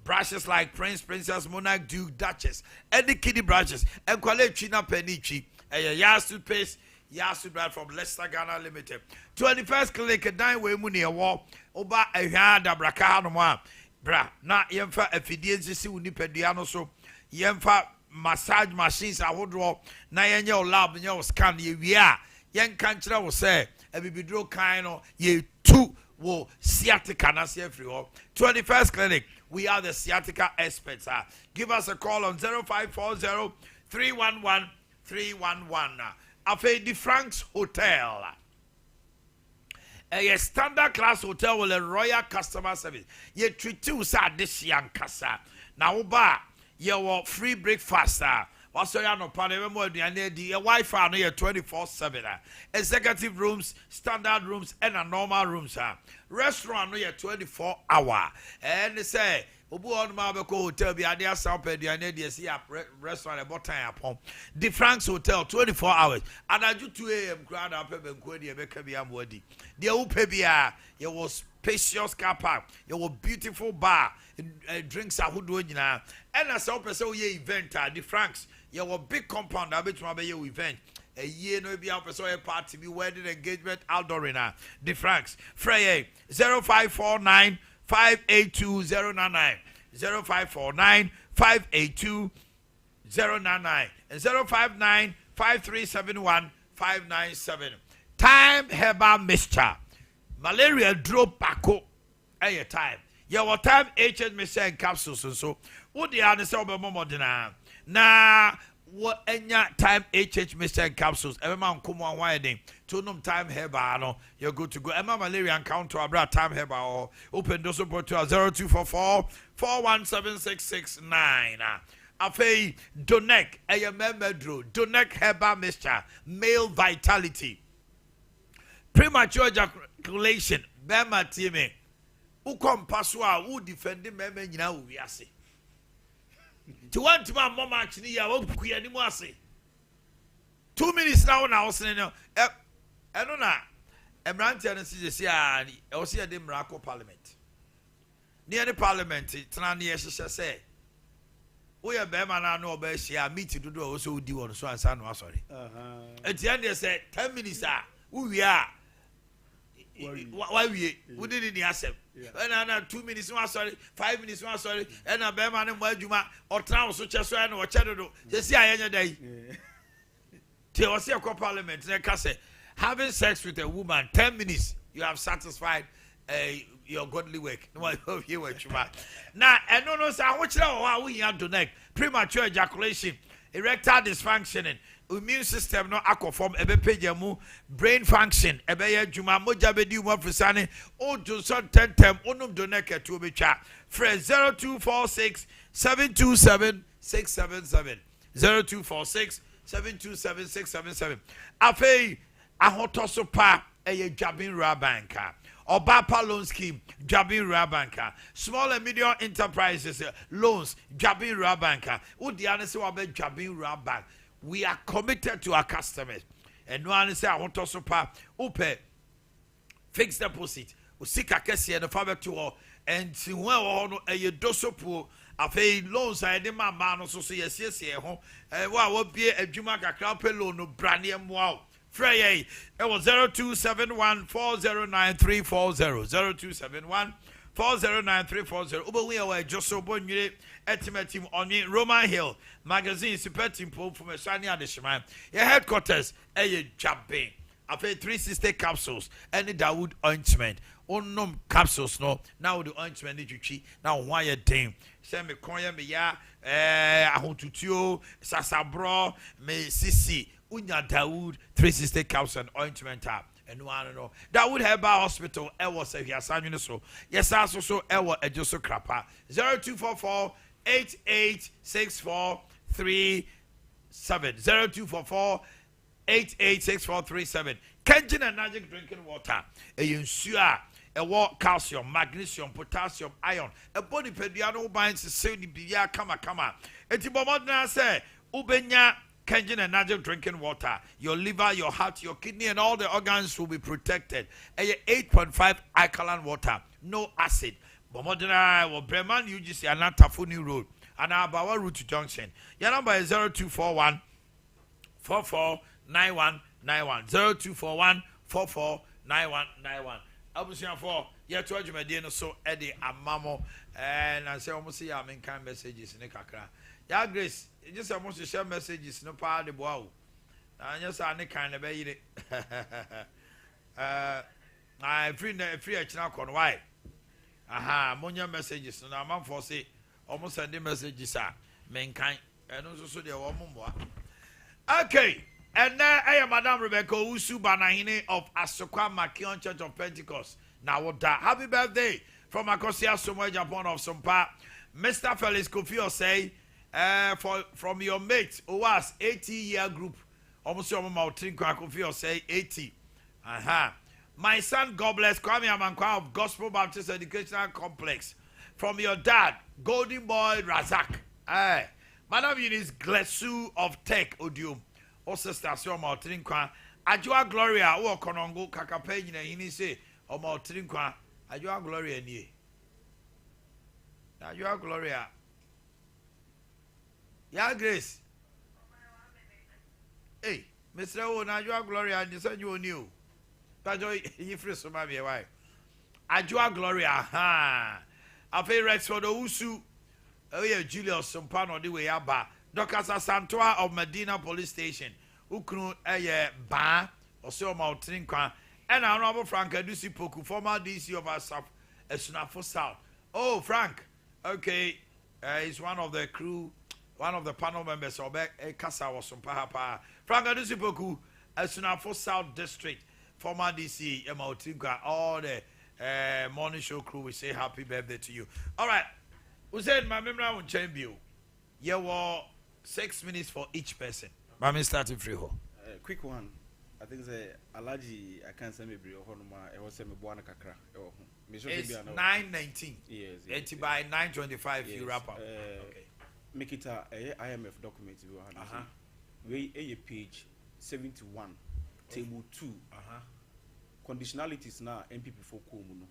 Brushes like Prince, Princess, Monarch, Duke, Duchess, and the kiddie brushes, and quality China Penichi, a Yas toothpaste, Yas toothbrush from Leicester Ghana Limited. 21st clinic, a 9-way money a wall, Oba a yard, a bracano. bra na yɛmfa afidie nsisi wo nipadua no so yɛmfa massage machines ahodoɔ na yɛnyɛ wo lab nyɛ wo scan yɛwie a yɛnka nkyerɛ wo sɛ abibiduro kan no yɛtu wo sciatica na se afiri hɔ 21st clinic we are the sciatica experts. Give us a call on 0540 311 311. Afei the Franks Hotel. A standard class hotel with a royal customer service. You treat you sa this young casa. Now ba you free breakfast. Also, you know, the Wi-Fi no 24/7. Executive rooms, standard rooms, and a normal rooms. Restaurant no 24-hour. And they say, Obu on Mabeko Hotel be idea Sompa the see restaurant about time upon. The Franks Hotel 24 hours. And I do 2 a.m. crowd up and Quedi Bekabiam Wadi. The Upebia, it was spacious car park, it was beautiful bar, drinks are who do it now. And as Sompa so ye event, the Franks. You have a big compound that bet be your event. A year no be out so a party be wedding engagement outdoor the Franks. Frey 0549 582 099 0549 582 099 and 059 5371 597. Time herbal mixture. Malaria drop backo a time. Your time HS mixture capsules and so. What the other sober momodina. Na what enya time HH mixture capsules. Every man come on winding. Tunum time herbal no. You're good to go. Emma malaria encounter about time herbal. Open those support to 0244 4176669. Afei Donek Ayamemedro Donek herbal mixture male vitality. Premature ejaculation. Bema time. Ukom paswa who defending meme nyina wo wiase. To want to my mom actually, I won't queer anymore. 2 minutes now, I was saying, I don't know. I'm ranting and see, I was here at the Morocco Parliament. Near the Parliament, it's not near, she say. We are Bema now, no, but she are meeting to do also do on so and son was sorry. At the end, they said 10 minutes, who we are. Why we didn't accept? And I 2 minutes, 5 minutes, and a bear man and Wajuma or Town, such as I know, or Cheddar. Just see, I any day. There was a parliament, they can say, having sex with a woman 10 minutes, you have satisfied your godly work. No, you were now, and no, sir, which how we have to neck premature ejaculation, erectile dysfunctioning. Immune system no akofom ebepejamu brain function ebeye djuma moja bedi mo frisane o do so tentem onum do neke to betwa fresh 0246 727 677 0246 727 677 afei ahotoso pa eye Jabin Rabanka Obapa loan scheme, Jabin Rabanka. Small and medium enterprises loans, Jabin Rabanka. Udiane se wabe Jabin Rabank. We are committed to our customers. And no one say I want to super upe fixed deposit. Usika kesi and the father to and si no a dosopo afe loans I did my man so yes home. And what would be a Jumaka Crowpe loan no branium wow. Frey, it was 0271 409 340 0271 409 340. Uber we are just so born you team on Roman Hill magazine super team from a shiny addition. Your headquarters a jumping. I've 360 capsules and the Dawood ointment. Unknown capsules no now the ointment did you cheat now why a dame send me coin me ya ahotutio sasabro me sisi unya Dawood 360 capsules and ointment up. And one no that would have our hospital was a yasan so yes also so a just crapper 0244 886437 0244 886437 Kenjin and magic drinking water a ensure a what calcium magnesium potassium iron a body pediano binds to say the kama etibomodna say ubenya Kenjin and natural drinking water, your liver, your heart, your kidney, and all the organs will be protected. And 8.5 alkaline water, no acid. Bomodina or Breman UGC and Tafuni Road and Abawa Route Junction. Your number is 0241 449191 0241 449191. I was here for your 12 Medina so Eddie Amamo I say almost see I'm in kind messages in the kakra. Yeah, Grace, just almost to share messages no part the wow. I just any kind of baby. I free a channel on why. Aha, monya messages no I'm for say almost sending messages are mankind and also the woman. Okay, and now I am Madam Rebecca Usu Omanhene of Asokwa Makion Church of Pentecost. Now what that? Happy birthday from Akosia Somwe Japan of Sompa. Mr. Felix Kofi say from your mate who was 80-year group. Almost your mama Kofi say 80. Aha. My son, God bless, Kwame Amankwa of Gospel Baptist Educational Complex. From your dad, Golden Boy Razak. Madam Eunice Glesu of Tech Odium. O sister Sioma Trinkwa. Ajua Gloria, o Konongo Kakape, you say, O Trinkwa. Ajua Gloria ni. Ajua Gloria. Ya Grace. Hey, Mr. O, Ajua Gloria, and you said you knew. You free so maybe why? Ajua Gloria, ha. I pay Rex for the Usu. Oh yeah, Julius Sompano the way aba. Dr. Santoa of Medina Police Station. Ukunu ba or so Trinkwa. And Honorable Frank Adusi Poku, former DC of Asap Esunafo South. Oh, Frank. Okay. He's one of the crew, one of the panel members of Kasa was Sompa. Frank Adusi Poku, Esunafo South District. Former DC, Trinkwa, all the morning show crew, we say happy birthday to you. All right. We said, my memory won't change you. You were 6 minutes for each person. Mami starting free ho. Quick one. I think the allergy, I can't say maybe I was saying Buana Kakra. It's 9:19. Yes. 80 by 9:25 you wrap up. Okay. Make it a IMF document. We a page 71. Table 2. Conditionalities now MPP for Komuno.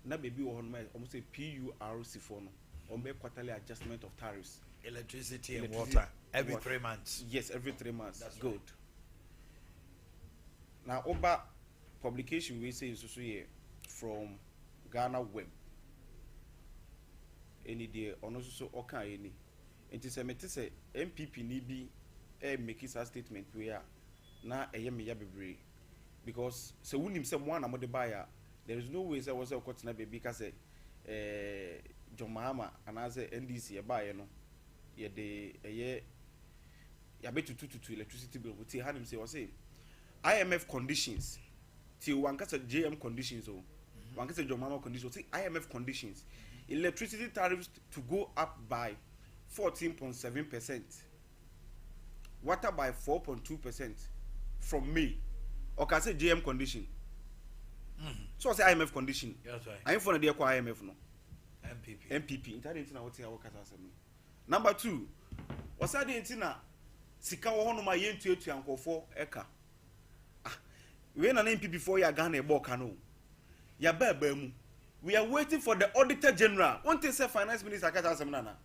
Na baby on my almost a PURC for no on quarterly adjustment of tariffs. Electricity and water every 3 months. Yes, every 3 months. That's good. Right. Now over publication we say is also here from Ghana Web. Any day on also okay any. It is a MPP ni be make a statement where na me yabebre because so when him someone am the buyer there is no way say was a court na baby ka say John Mahama and as NDC e buy no ye de ya bet to electricity bill we had him say was say IMF conditions till one case JM conditions o one case John Mahama conditions say IMF conditions electricity tariffs to go up by 14.7%, water by 4.2% from May. Or can say JM condition. So I say IMF condition. That's right. I ain't for the IMF no. MPP. Number 2. What's that intina? Sika wono ma yentu etu yankofo eka. We na MPP for ya Ghana eboka no. Ya ba mu. We are waiting for the Auditor General. Won't they say Finance Minister kata asemna?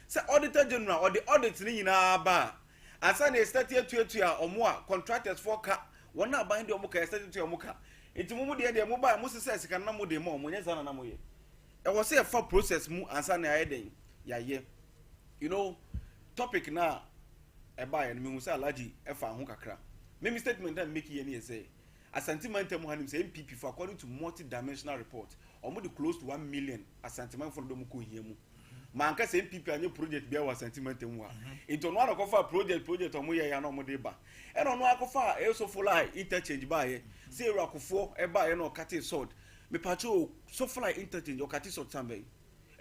Say Auditor General or the audit ni nyina ba. Asa na start here to ya omo contractors for ka. Wona bind omo ka start to omo ka. Enti mu de mobile mu say sika na mu de mo nya sana na mo ye. E was say for process mu asa na ayeden ya ye. You know, topic na e ba ye me hu say alaji e fa ho kakra. Me statement that make ye na say Asantiment mu hanim say MPP for according to multi-dimensional report almost close to 1 million asantiment for dem ko hia mu. Man ka say MPP anyo project bia wa sentiment mu a. Into no akofa project omo ye ya na omo de ba. E no akofa e so fly interchange ba ye. Say rakofo e ba ye no kate sword. Me pacho so fly interchange o kate sword sambe.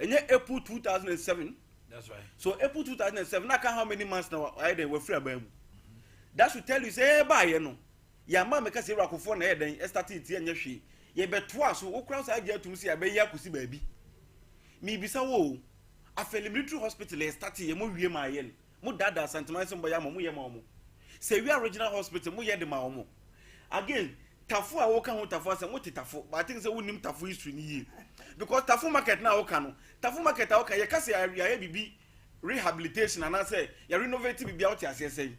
Enye April 2007. That's right. So April 2007 na ka how many months now I dey we free abam. That should tell you say e ba ye no. Ya ma me ka say rakofo na e den start it ye nya hwe. Ye beto aso wo kra so age atum se abeyi akosi baabi. Me bisa wo afeli military hospital e start ye mo wie ma ye mo dada sentiment so boya mo ye ma mo. Say we original hospital mo ye de ma mo. Again, tafu a wo ka ho tafu ase mo titafo. But I think say wonim tafu history ni ye. Because tafu market na wo ka no. Tafu market a wo ka ye ka say ya bibi rehabilitation and I say ya renovate bibi out ase say.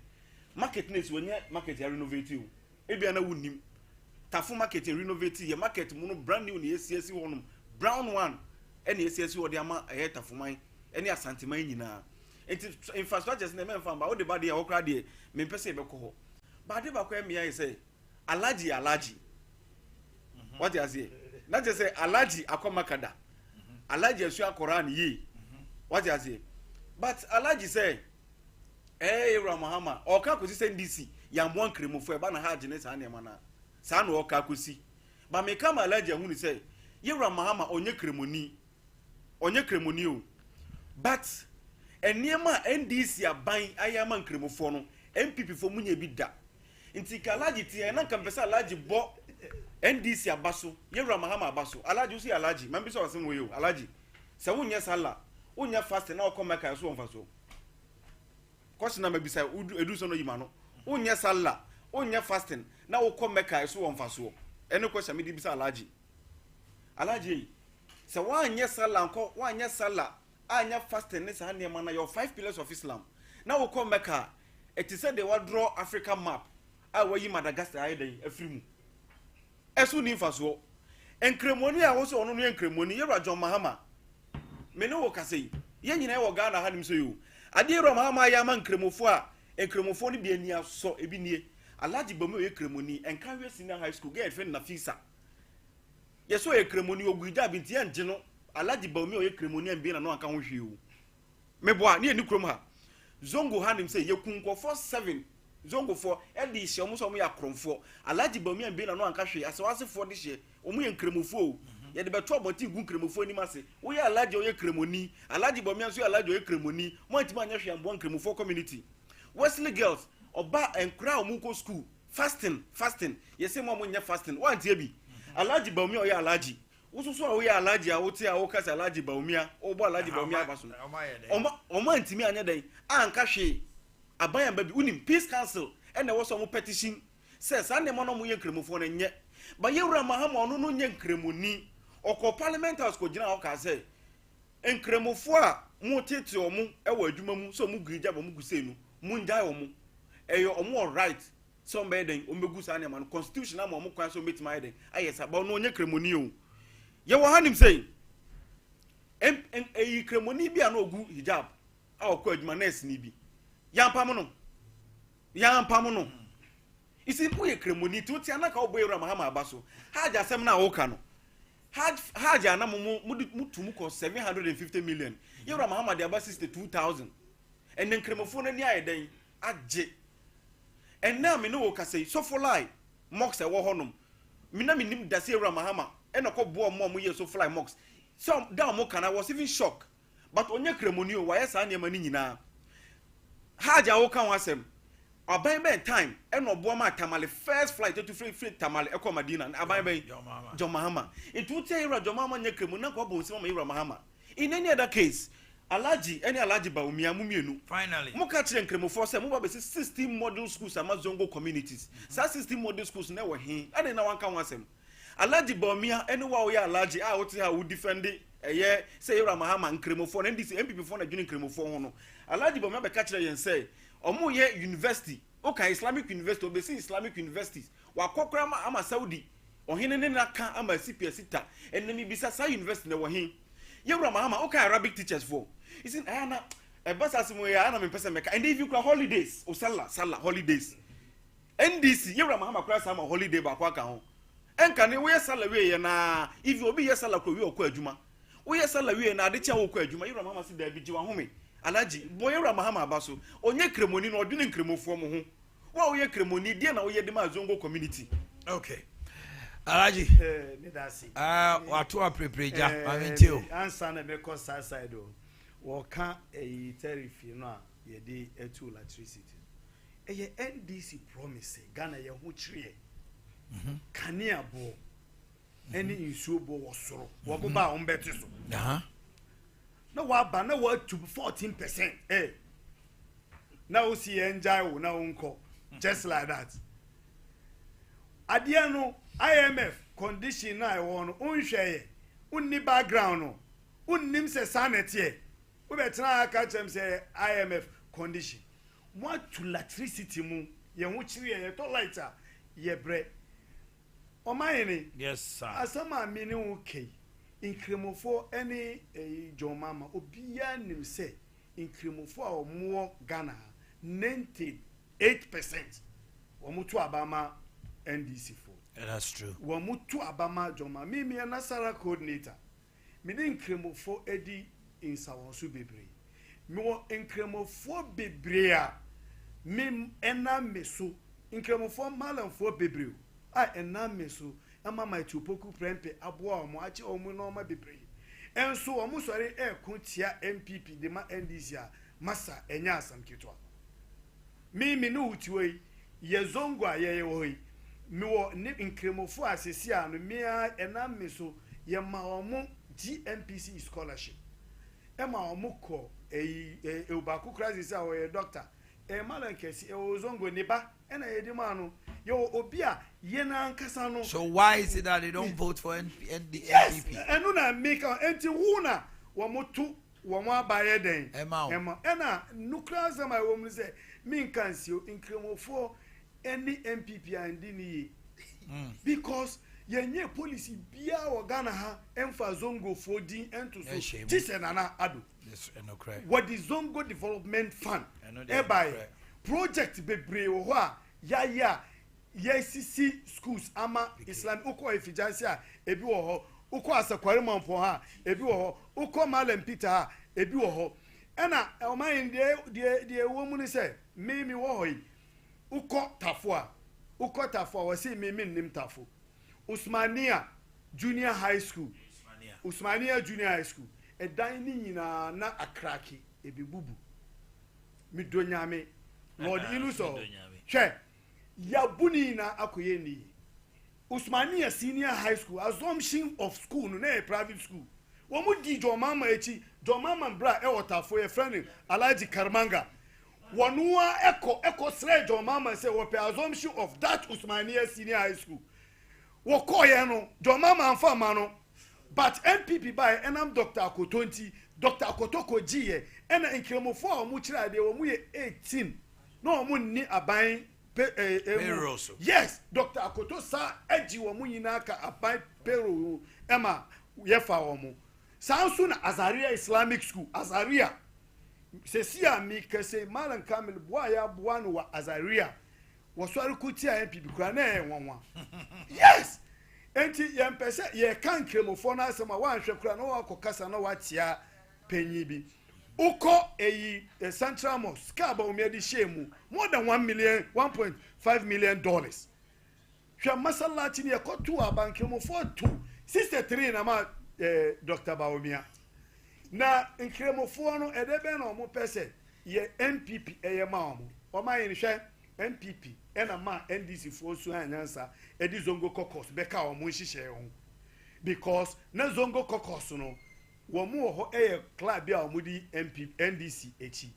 Market next when market ya renovate you. Ebia na wonim. Tafu market renovate ye market mu no brand new na yesiesi wonum brown one ɛna esi wɔde ama ɛyɛ tafoman ɛne asanteman nyinaa enti infrastructures na ɛmɛmfa mba wode ba deɛ wɔkora deɛ mempɛ sɛ yɛbɛkɔ hɔ baade baako ɛmea yɛ sɛ alaji what you say na je say alaji akomakada alaji esu akoran yi what you say but alaji say Ramahama oka kosi say ndc ya mo nkremofo e ba na haje ne sa na mana sa na oka kosi ba me kama alaji hu ni say Ramahama onye kremoni o but eniema ndc aban ayama nkremofo no MPP fo munye bi da nti kalaji tie na kampesa alaji bo NDC abaso Ramahama abaso alaji usi alaji mambi so asem wo alaji se wonye sala wonya fast na okoma kan so onfa so kosi na mabisa edu so no yima no wonya sala wonya fasting na okoma kan so onfa so ene ko shamidi bisa alaji se wanye sala nko wanye sala anya fasting ne sa ne na your 5 pillars of Islam na okoma kan it is said they will draw African map awayi Madagascar ayden afrimu esu ni faso enkremoni a wo so ono no enkremoni yera John Mahama me no wo kase ye nyina e wo Ghana hanim so yo ade yera Mahama ya man kremofo a enkremofo no bi ani aso ebi nie alaji bamu ye kremoni enka we senior high school get friend na fisa ye so ye kremoni oguida binti anje no alaji bamu ye kremoni an bi na no anka ho hwe o me boa ne ni krom ha zongo hanim say ye kunko for 7 zongo for edi hye omo so mo ya kromfo alaji bamu an bi na no anka hwe asewasefo de hye omo ye kremofo o ye de beto aboti gu kremofo ni mase wo ye alaji o ye kremoni alaji bamu an so alaji o ye kremoni mo antima anya hwe ambo kremofo community Wesley girls oba enkra omo ko school fasting ye say mo nya fasting wa antie bi alaji bamu o ye alaji wososo a wo ye alaji a wo te a wo kasa alaji baumia wo bo alaji baumia baso omo antimi anya dan anka hwe aban ba bi unim peace council ene wo so mo petition says ande mo no mo ye nkremofo na nye ba ye Ramahama ono no nye nkremoni oko parliament house ko gina o ka say nkremofo a mo tete omo e wa adwuma mu so mo grija ba mo gusenu mo njai omo eyo omo right so mbe den o megu sa ne man constitution am omo kwan so metima eden ayesa ba no nye nkremoni o ye wo hanim say e kremoni bi ana ogu hijab a okọ adwuma nurse ni bi yampam no isi po ye kremoni ti oti anaka obo Ramahama abaso haja asem na awoka no haja na mutum ko 750 million ye Ramahama de aba 62000 and then kremofo na ni ayeden agye and na me no wo kasei so for lie mox e wo honom me na me nim da se Ramahama e no ko bo mo ye so fly mox so da mo kana was even shock but onye kremoni o wa yesa na ma ni nyina haja wo kan wasem aban ben time e no bo ma tamale first flight to free tamale e ko Madina aban ben John Mahama it would say John Mahama nye kremoni na ko bo nsi ma Ramahama in any other case alaji baumia mumienu finally mo ka kire nkremofo se mo ba be 16 model schools amazongo communities sa 16 model schools na wo he ade na wanka wasem alaji baumia anywhere we alaji a wote ha wo defend eye say Ramahama nkremofo na ndisi MPP fo na dwene nkremofo ho no alaji baumia be ka kire yen say omo ye university o kan Islamic university o be see Islamic universities wa kokora ama Saudi ohene ne na ka ama CPS ta enemi bisa sa university na wo he ye Ramahama o kan Arabic teachers for isin ayana ebasa simu ya ana me pese meka and if you call holidays o sallah holidays NDC ye Ramahama kra sama holiday ba kwa ka ho enka ne we sallah we ye na if you obi ye sallah ko we okọ adwuma we ye sallah we na ade cha okọ adwuma ye Ramahama si da bi ji wa home alaji bo ye Ramahama abaso onye kremoni na odwene kremofo mo ho wa we ye kremoni die na we ye de ma zongo community okay alaji me da si watu aprepreja amentio answer na me ko side o wo kan tariff no a ye de etu electricity ye NDC promise Ghana ye ho kire kanea bo eni insuo bo wosoro wo bo ba on beti so na wa ba na wa to 14% na o si enjoy wo na unko just like that adia no IMF condition na e won unhweye unni background no unnim se sanete we betra aka chem say IMF condition what to electricity mu ye ho kire ye to lighter ye bre Omanhene yes sir asama mini okay Inkremofo any John Mama obiya nim say inkremofo a omo Ghana 98% omo to Abama NDC for. That's true. Omo to Abama Joma me Nasara coordinator. Me de inkremofo edi in Sawonsu bebre. Me wo inkremofo bebre a me ena meso inkremofo malamfo bebre. A ena meso ama my tupoku prempe aboa omo achi omo no ma bebre enso omo sori kuntia MPP de ma NDC a masa enya asam ketwa mi no utiwe ye zongo a ye hoyi mi wo ni inkremofo asesi a no mi a ena meso ye ma omo GMPC scholarship e ma omo ko ubaku crisis a wo ye doctor malankesi zongo ne ba ena ye di ma no yo obia yena nkasa no. So why is it that they don't vote for the yes, NPP? Enu na make enti huna wamotu wamwa baye den Emma ena nuclear zama wom say min kansio inkremofo any MPP and ni because yenye policy bia wo Ghana ha emfa zongo fodin ento so tise nana ado what the zongo development fund e by project bebre wo ho a ya YCC schools ama Islam uko efijansia ebi wo ho uko asakware manfo ha ebi wo ho uko Malam Peter ha ebi wo ho ena oman de wo mu ni se mimi wo ho yi uko tafo wo se mimi nim tafo Usmania Junior High School Usmania Junior High School edan ni nyina na akraki ebi bubu mi donyame Lord iluso hwe Yabuni na akoye ni Usmania Senior High School assumption of school no na private school wo mu di Jomama echi Jomama bra e wotafo ye friend Alhaji Karmanga wonua eko sre Jomama say wo pe assumption of that Usmania Senior High School wo koye no Jomama amfama no but MPP by enam Dr. Akotonti Dr. Akotoko jiye ena inkremofo a mu kira de wo mu ye 18 no mu ni aban yes Dr. Akoto sa eji wo munyina ka abai pero ema yefa wo mu sansu na Azaria Islamic School Azaria sesia mi kese Malam Kamil boya boano wa Azaria wo swari kuti a MPP kura na enwanwa yes enti yempese ye kan kremofo na asema wa hwe kura na wa kokasa na wa tia panyi bi uko Central Mosque kaba umedi shemu more than 1.5 million dollars. Hwa masallaci ne ko tu abankemo for 63 na ma Dr. Baumia na nkremofo no edebe na omo pese ye MPP eyema omo o ma yin hwe MPP ena ma NDC fo su anyansa edi zongo kokos beka omo nhihye ho because na zongo kokos no womu ho club bia omudi NDC echi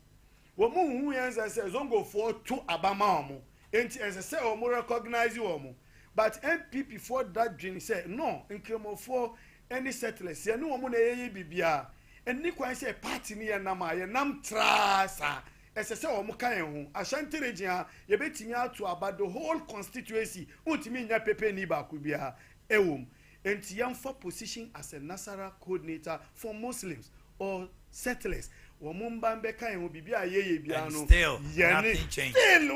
womu hu yansa say zongo for to abama omo enti say omo recognize omo but MPP for that dream say no nkremo for any settlers ye no omo na yeye bibia eni kwan say party ni ye nam trasa say omo kan ho Ashanti region ye betimi ato about the whole constituency utimi nya pepe ni ba ku bia ewom and for position as a Nasara coordinator for Muslims or settlers. Wamumbambe kai bibia yeye biano. Still, nothing changed. Still,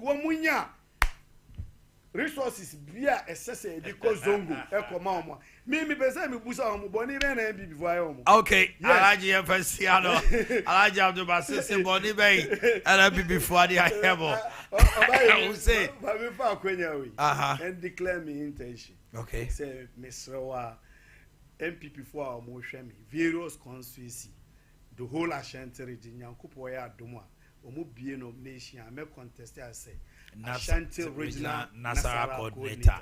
wamunya resources bia esese ediko zongo ekoma omo. Mi pese mi busa omo boni be na bibi voye omo. Okay, Alhaji Efesiano, Alhaji Abdul Basit boni be na bibi fuadi ayebo. Who say? Baby fa kwenya we. And declare me intention. Okay. Say Mr. MPP for our motion various constituency the whole Ashanti region Yankupo ya Duma omo bie nomination I make contest I say Ashanti regional Nasara coordinator.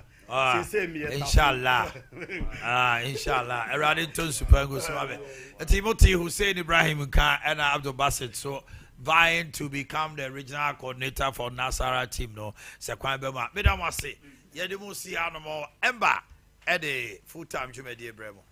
Inshallah. Inshallah. Eradi ton super go so abe. Timothy Hussein Ibrahim Khan and Abdul Basit so vying to become the regional coordinator for Nasara team no. Sekwan bema. Medam wase. Yedi mu si anomo emba e de full time jumedi ebremo.